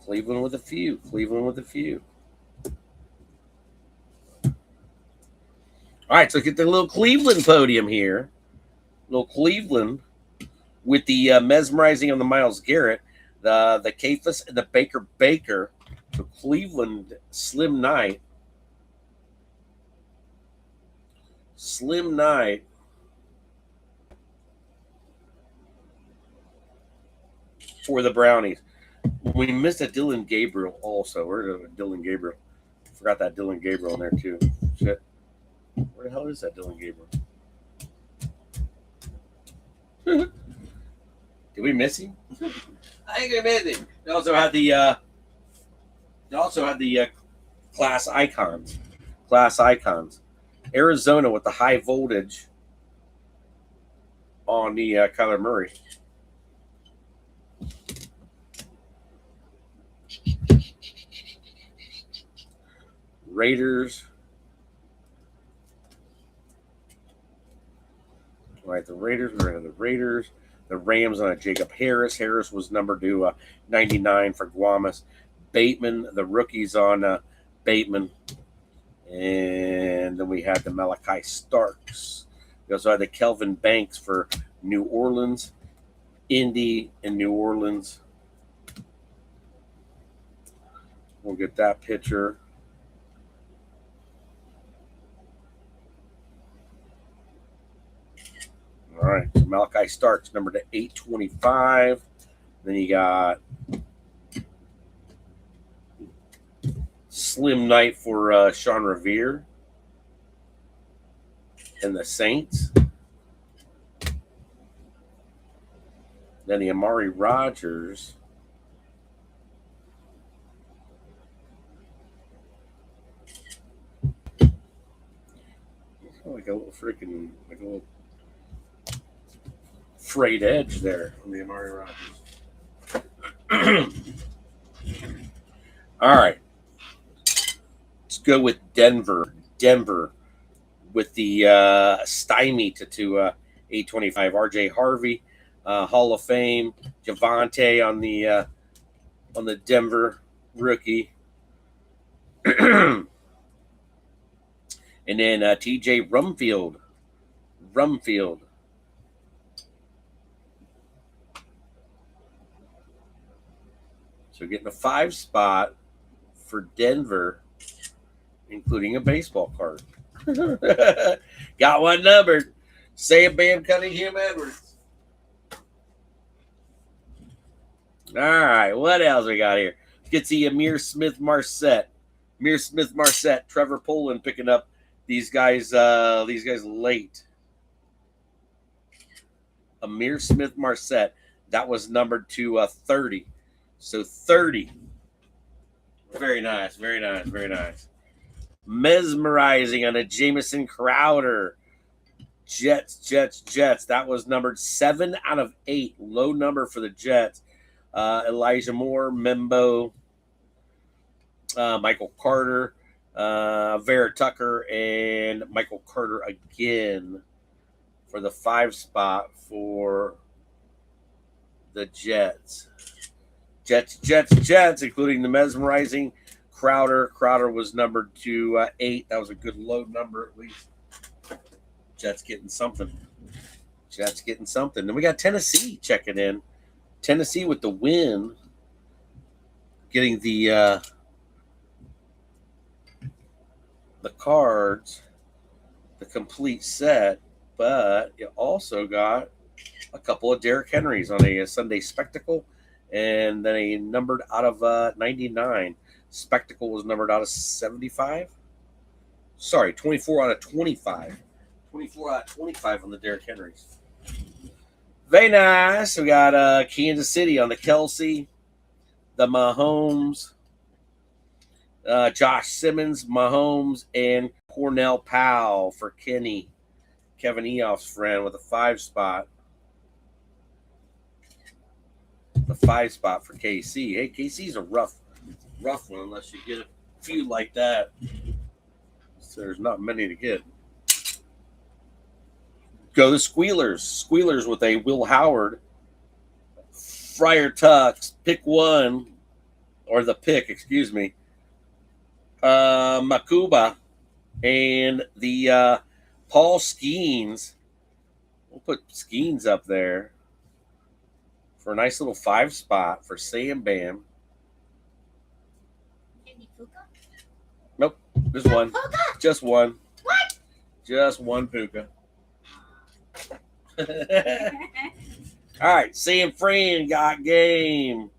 Cleveland with a few. All right, so get the little Cleveland podium here. Little Cleveland with the mesmerizing on the Myles Garrett, the Kafis and the Baker. So Cleveland Slim Night for the Brownies. We missed a Dylan Gabriel also. Where's Dylan Gabriel? Forgot that Dylan Gabriel in there too. Shit. Where the hell is that Dylan Gabriel? Did we miss him? I think we missed him. They also had the class icons. Arizona with the high voltage on the Kyler Murray. Raiders. All right, the Raiders. We're into the Raiders. The Rams on a Jacob Harris. Harris was numbered to 99 for Guamas. Bateman, the rookies on Bateman. And then we had the Malachi Starks. We also had the Kelvin Banks for New Orleans. Indy and New Orleans. We'll get that picture. All right, so Malachi Starks, number to 825. Then you got Slim night for Sean Revere and the Saints. Then the Amari Rogers. Oh, like a little freaking, like a little frayed edge there on the Amari Rogers. All right. Let's go with Denver. Denver with the stymie to 825. RJ Harvey, Hall of Fame. Javante on the Denver rookie. And then TJ Rumfield. So getting a 5 spot for Denver, including a baseball card. Got one numbered. Sam Bam Cunningham Edwards. All right, what else we got here? Let's get to Amir Smith-Marset. Amir Smith-Marset, Trevor Poland picking up these guys late. Amir Smith-Marset, that was numbered to 30. So 30. Very nice, very nice, very nice. Mesmerizing on a Jamison Crowder. Jets. That was numbered 7 out of 8. Low number for the Jets. Elijah Moore, Membo, Michael Carter, Vera Tucker, and Michael Carter again for the 5 spot for the Jets. Jets, including the mesmerizing Crowder. Crowder was numbered to 8. That was a good low number at least. Jets getting something. Then we got Tennessee checking in. Tennessee with the win, getting the cards, the complete set, but you also got a couple of Derrick Henrys on a Sunday Spectacle, and then a numbered out of 99. Spectacle was numbered out of 75. Sorry, 24 out of 25. 24 out of 25 on the Derrick Henrys. Very nice. We got Kansas City on the Kelsey, the Mahomes, Josh Simmons, Mahomes, and Cornell Powell for Kenny. Kevin Eoff's friend with a 5 spot. The 5 spot for KC. Hey, KC's a rough one unless you get a few like that. So there's not many to get. Go the Squealers. Squealers with a Will Howard, Friar Tucks, pick 1, or the pick, excuse me. Makuba and the Paul Skeens. We'll put Skeens up there for a nice little 5 spot for Sam Bam. Nope, just one. Just one. What? Just one Puka. All right, Sam Fran got game.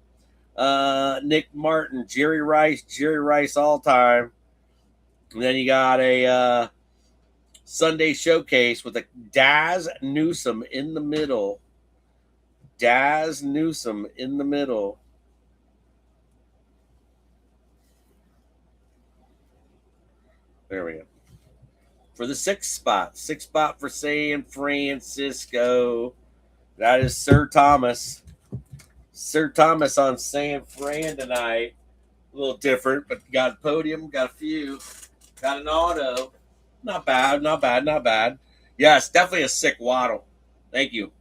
Nick Martin, Jerry Rice all time. And then you got a Sunday showcase with a Daz Newsome in the middle. Daz Newsome in the middle. There we go. For the 6th spot. 6th spot for San Francisco. That is Sir Thomas. Sir Thomas on San Fran tonight. A little different, but got a podium, got a few. Got an auto. Not bad. Yeah, it's definitely a sick Waddle. Thank you.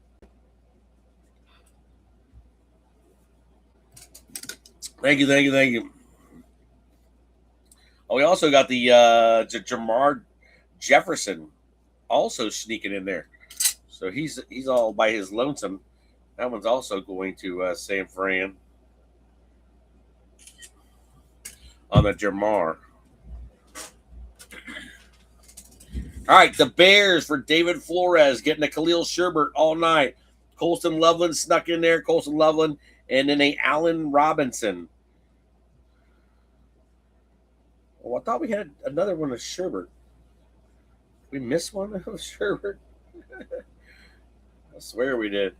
Thank you. Oh, we also got the Jamar Jefferson also sneaking in there. So he's all by his lonesome. That one's also going to San Fran on the Jamar. All right, the Bears for David Flores getting a Khalil Sherbert all night. Colston Loveland snuck in there. And then a Allen Robinson. Well, I thought we had another one of Sherbert. We missed one of Sherbert. I swear we did.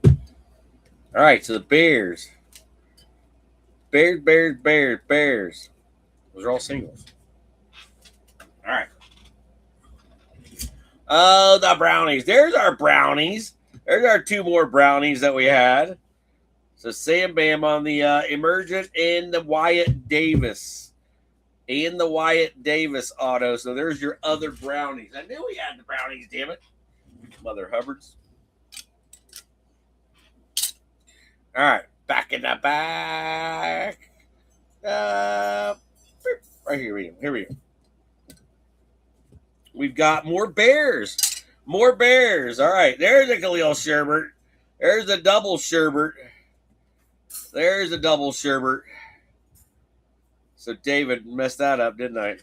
All right, so the Bears. Bears. Those are all singles. All right. Oh, the brownies. There's our brownies. There's our 2 more brownies that we had. So Sam Bam on the Emergent and the Wyatt Davis. And the Wyatt Davis auto. So there's your other brownies. I knew we had the brownies, damn it. Mother Hubbards. All right. Back in the back. Right here we go. Here we go. We've got more Bears. More Bears. All right. There's a Khalil Sherbert. There's a double Sherbert. There's a double Sherbert. So David messed that up, didn't I?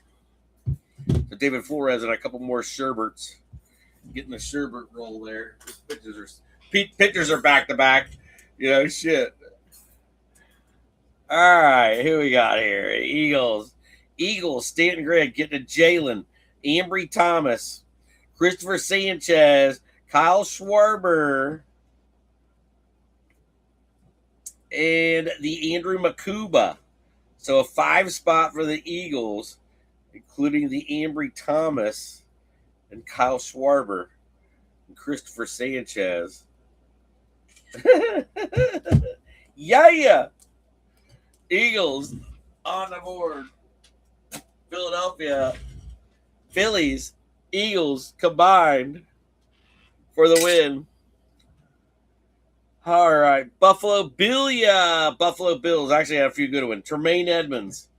So David Flores and a couple more Sherberts. Getting the Sherbert roll there. Pictures are back to back. You know, shit. All right, who we got here? Eagles, Stanton Gregg getting a Jalen, Ambry Thomas, Christopher Sanchez, Kyle Schwarber, and the Andrew Makuba. So a 5 spot for the Eagles, including the Ambry Thomas and Kyle Schwarber and Christopher Sanchez. Yeah. Eagles on the board. Philadelphia, Phillies, Eagles combined for the win. All right. Buffalo Bills actually had a few good ones. Tremaine Edmonds.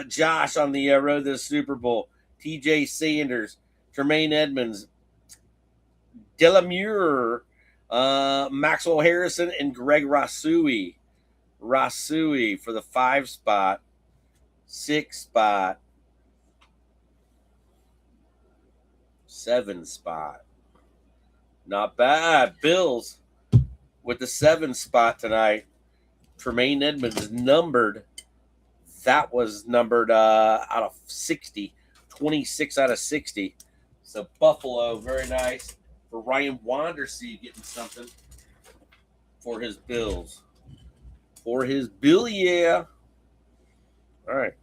Josh on the road to the Super Bowl. TJ Sanders. Tremaine Edmonds. Delamure. Maxwell Harrison and Greg Rasui for the 5 spot, 6 spot, 7 spot. Not bad. Bills with the 7 spot tonight. Tremaine Edmonds numbered. That was numbered out of 60. 26 out of 60. So Buffalo, very nice. For Ryan Wandersee getting something for his Bills. Yeah. All right.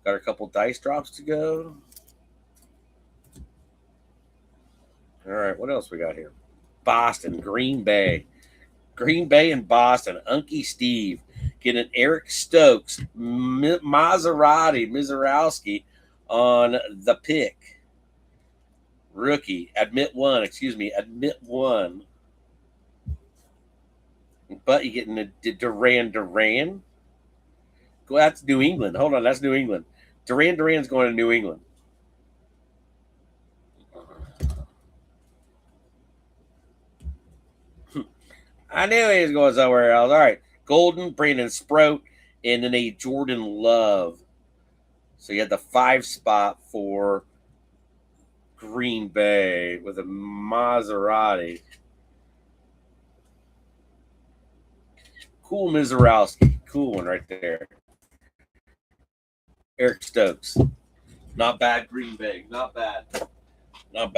Got a couple dice drops to go. All right, what else we got here? Boston, Green Bay and Boston. Unky Steve getting Eric Stokes, Mizarowski on the pick. Rookie, admit one. But you getting a Duran. Well, that's New England. Hold on, that's New England. Duran's going to New England. I knew he was going somewhere else. All right. Golden, Brandon Sprout, and then a Jordan Love. So you had the 5 spot for Green Bay with a Maserati. Cool Mizarowski. Cool one right there. Eric Stokes. Not bad, Green Bay. Not bad. All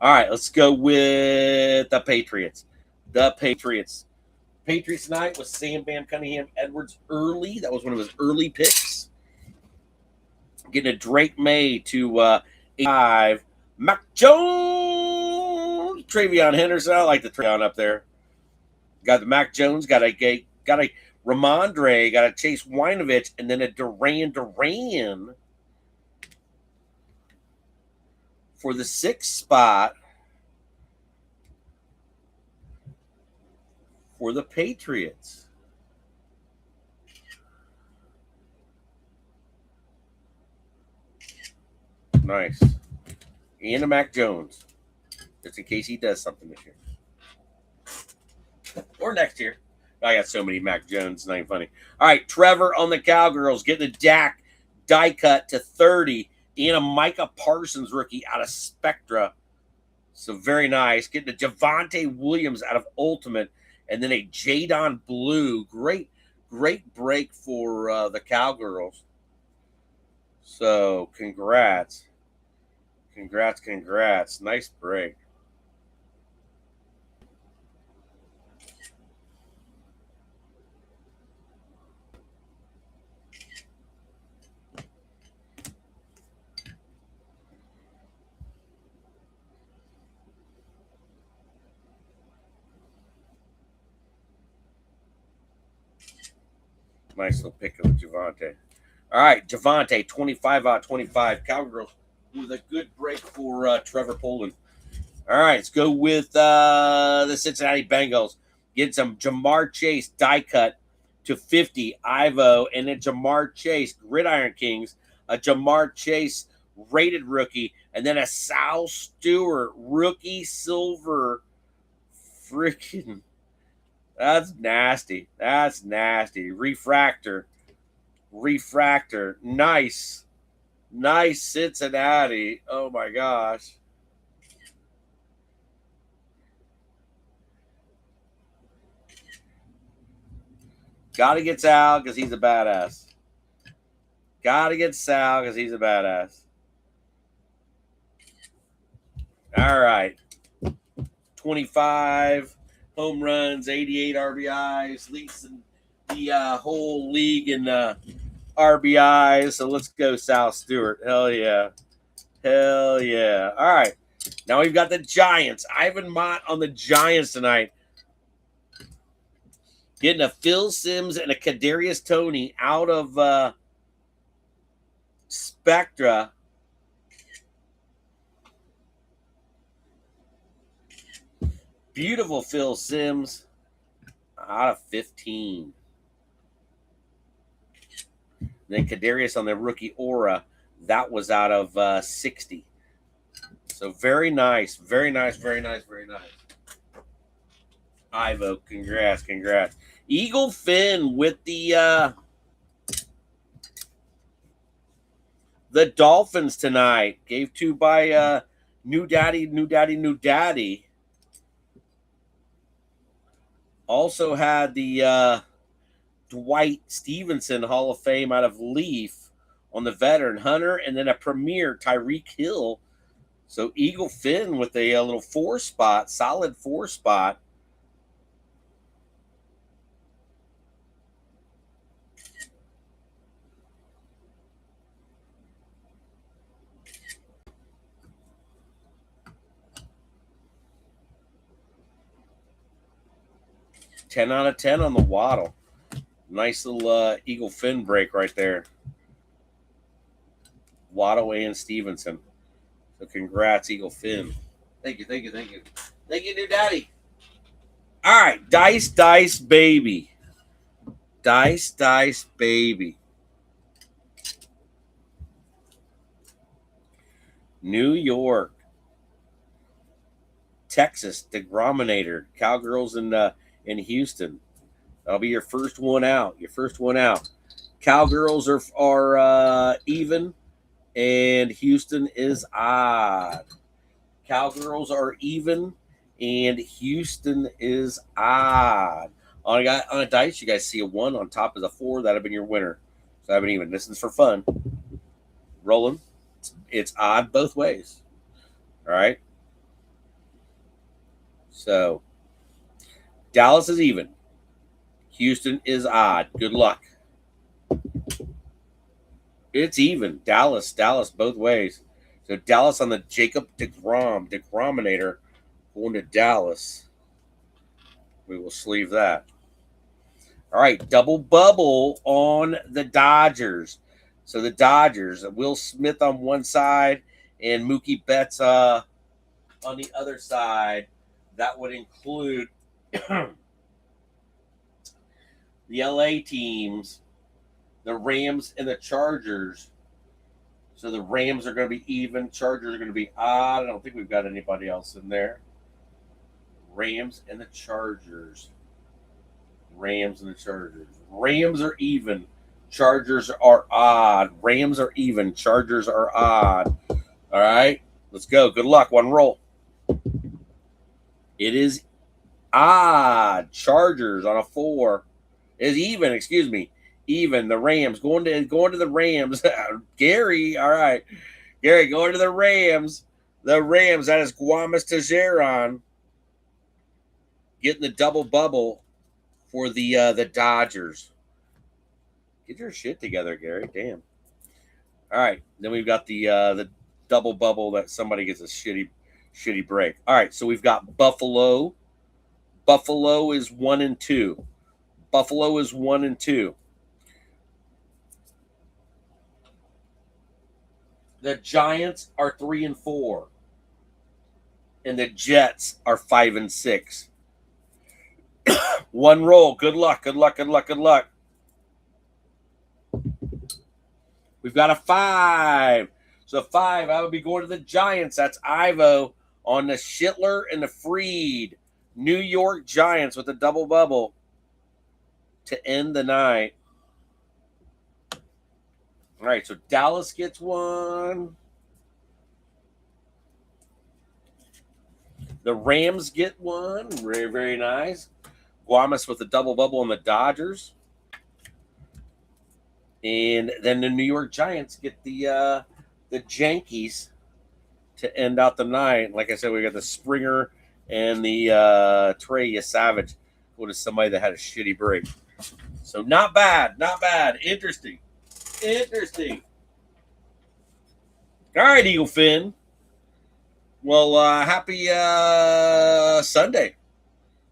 right, let's go with the Patriots. Patriots tonight was Sam Bam Cunningham Edwards early. That was one of his early picks. Getting a Drake May to 5. Mac Jones. Travion Henderson. I like the Travion up there. Got the Mac Jones. Got a Ramondre. Got a Chase Winovich. And then a Duran for the 6th spot for the Patriots. Nice. And a Mac Jones. Just in case he does something this year. Or next year. I got so many Mac Jones. It's not even funny. All right. Trevor on the Cowgirls getting a Dak die cut to 30. And a Micah Parsons rookie out of Spectra. So very nice. Getting a Javonte Williams out of Ultimate. and then a Jadon Blue. Great break for the Cowgirls. So congrats. Nice break. Nice little pick of Javante. All right, Javante, 25 out of 25. Cowgirls with a good break for Trevor Poland. All right, let's go with the Cincinnati Bengals. Get some Jamar Chase die cut to 50, Ivo, and then Jamar Chase, Gridiron Kings, a Jamar Chase rated rookie, and then a Sal Stewart rookie silver. Freaking, that's nasty. Refractor. Nice Cincinnati. Oh my gosh. Gotta get Sal because he's a badass. All right. 25 home runs, 88 RBIs, leads the whole league in RBIs. So let's go, Sal Stewart. Hell yeah. All right. Now we've got the Giants. Ivan Mott on the Giants tonight. Getting a Phil Simms and a Kadarius Toney out of Spectra. Beautiful Phil Simms out of 15. Then Kadarius on the rookie Aura. That was out of 60. So very nice. Ivo, congrats. Eagle Finn with the Dolphins tonight. Gave to by New Daddy. Also had the Dwight Stevenson Hall of Fame out of Leaf on the veteran Hunter, and then a premier Tyreek Hill. So Eagle Finn with a little solid 4-spot. $10 out of 10 on the Waddle. Nice little Eagle Finn break right there. Waddle and Stevenson. So congrats, Eagle Finn. Thank you. Thank you, New Daddy. All right, Dice, baby. Dice, baby. New York. Texas, the Grominator. Cowgirls in Houston. That'll be your first one out. Cowgirls are even, and Houston is odd. Cowgirls are even, and Houston is odd. On a dice, you guys see a 1 on top of the 4. That'd have been your winner. So I've been even. This is for fun. Rolling. It's odd both ways. All right. So Dallas is even. Houston is odd. Good luck. It's even. Dallas both ways. So Dallas on the Jacob DeGrominator going to Dallas. We will sleeve that. All right, double bubble on the Dodgers. So the Dodgers, Will Smith on one side and Mookie Betts on the other side. That would include the LA teams, the Rams and the Chargers. So the Rams are going to be even. Chargers are going to be odd. I don't think we've got anybody else in there. Rams and the Chargers. Rams are even. Chargers are odd. Rams are even. Chargers are odd. All right. Let's go. Good luck. One roll. It is Chargers on a 4 is even. Excuse me, even. The Rams going to the Rams. Gary, all right, Gary going to the Rams. The Rams. That is Guamas Tajeron getting the double bubble for the Dodgers. Get your shit together, Gary. Damn. All right, then we've got the double bubble that somebody gets a shitty break. All right, so we've got Buffalo. Buffalo is 1-2. Buffalo is 1-2. The Giants are 3-4, and the Jets are 5-6. One roll. Good luck. Good luck. Good luck. Good luck. We've got a 5. So 5, I would be going to the Giants. That's Ivo on the Schittler and the Freed. New York Giants with a double bubble to end the night. All right, so Dallas gets one. The Rams get one. Very, very nice. Guamas with a double bubble on the Dodgers. And then the New York Giants get the Yankees to end out the night. Like I said, we got the Springer and the Trey Savage, who is somebody that had a shitty break. So not bad, not bad. Interesting. Interesting. All right, Eagle Finn. Well, happy Sunday.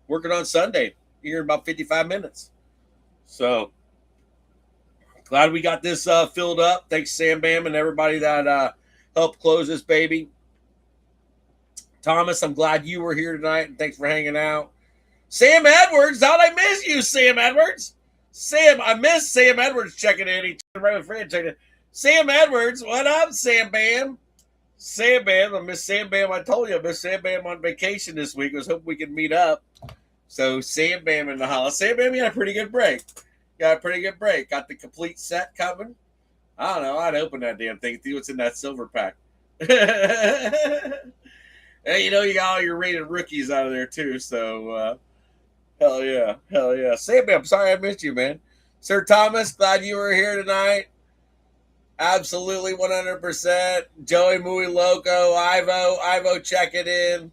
Working on Sunday here in about 55 minutes. So glad we got this filled up. Thanks, Sam Bam, and everybody that helped close this baby. Thomas, I'm glad you were here tonight, and thanks for hanging out. Sam Edwards, how'd I miss you, Sam Edwards? Sam, I missed Sam Edwards checking in. He checked right with Fred checking in. Sam Edwards, what up, Sam Bam? Sam Bam, I miss Sam Bam. I told you I miss Sam Bam on vacation this week. I was hoping we could meet up. So Sam Bam in the house. Sam Bam, you had a pretty good break. Got a pretty good break. Got the complete set coming. I don't know. I'd open that damn thing. See what's in that silver pack. Hey, you know you got all your rated rookies out of there too. So hell yeah, hell yeah. Sam Bam, sorry I missed you, man. Sir Thomas, glad you were here tonight. Absolutely 100%. Joey Muy Loco, Ivo checking in.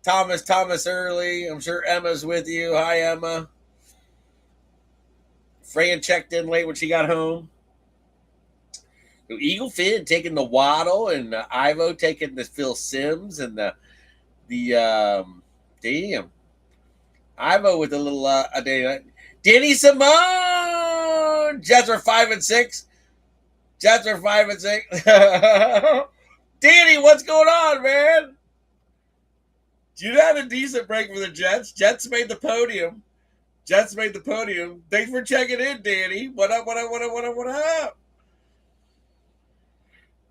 Thomas early. I'm sure Emma's with you. Hi, Emma. Fran checked in late when she got home. Eagle Finn taking the Waddle, and Ivo taking the Phil Sims, and the damn Ivo with a little Danny Simone. Jets are 5-6. Jets are 5-6. Danny, what's going on, man? You had a decent break for the Jets. Jets made the podium. Jets made the podium. Thanks for checking in, Danny. What up, what up, what up, what up, what up?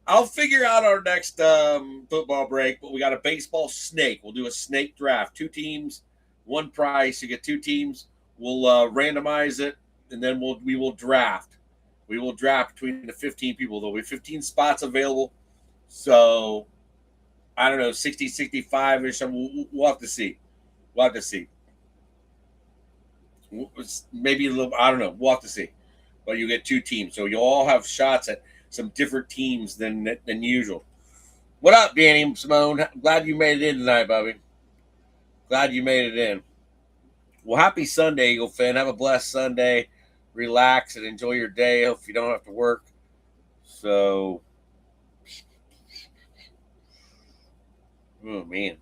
I'll figure out our next football break, but we got a baseball snake. We'll do a snake draft. 2 teams, 1 price. You get 2 teams. We'll randomize it, and then we will draft. We will draft between the 15 people. There'll be 15 spots available. So, I don't know, 60, 65-ish. We'll have to see. We'll have to see. Maybe a little, I don't know. We'll have to see. But you get 2 teams. So you'll all have shots at some different teams than usual. What up, Danny Simone? Glad you made it in tonight, Bobby. Glad you made it in. Well, happy Sunday, Eagle fan. Have a blessed Sunday. Relax and enjoy your day. Hope you don't have to work. So, oh, man.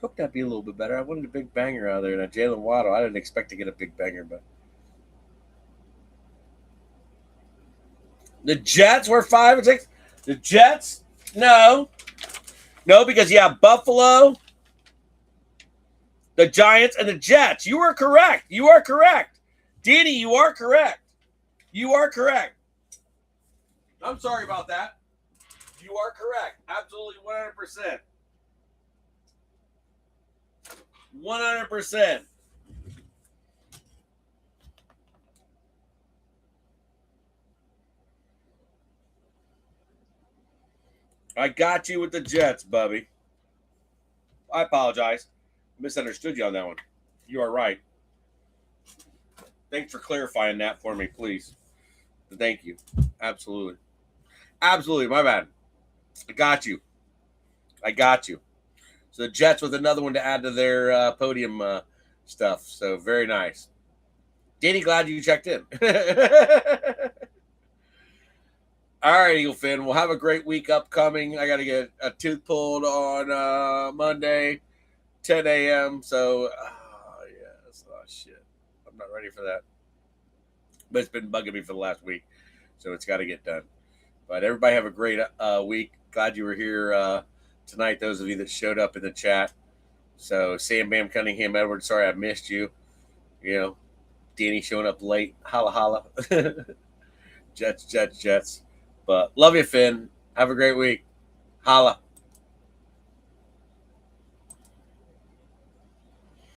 Hope that'd be a little bit better. I wanted a big banger out there. Now, Jalen Waddle, I didn't expect to get a big banger, but the Jets were 5-6. The Jets? No, because you have Buffalo, the Giants, and the Jets. You are correct. You are correct. Danny, you are correct. You are correct. I'm sorry about that. You are correct. Absolutely 100%. 100%. I got you with the Jets, Bubby. I apologize. Misunderstood you on that one. You are right. Thanks for clarifying that for me, please. Thank you. Absolutely. Absolutely. My bad. I got you. So the Jets with another one to add to their podium stuff. So very nice. Danny, glad you checked in. All right, Eagle Fin. We'll have a great week upcoming. I got to get a tooth pulled on Monday, 10 a.m. So, shit. I'm not ready for that. But it's been bugging me for the last week. So it's got to get done. But everybody have a great week. Glad you were here tonight, those of you that showed up in the chat. So, Sam Bam Cunningham Edwards, sorry I missed you. You know, Danny showing up late. Holla, holla. Jets. But love you, Finn. Have a great week. Holla.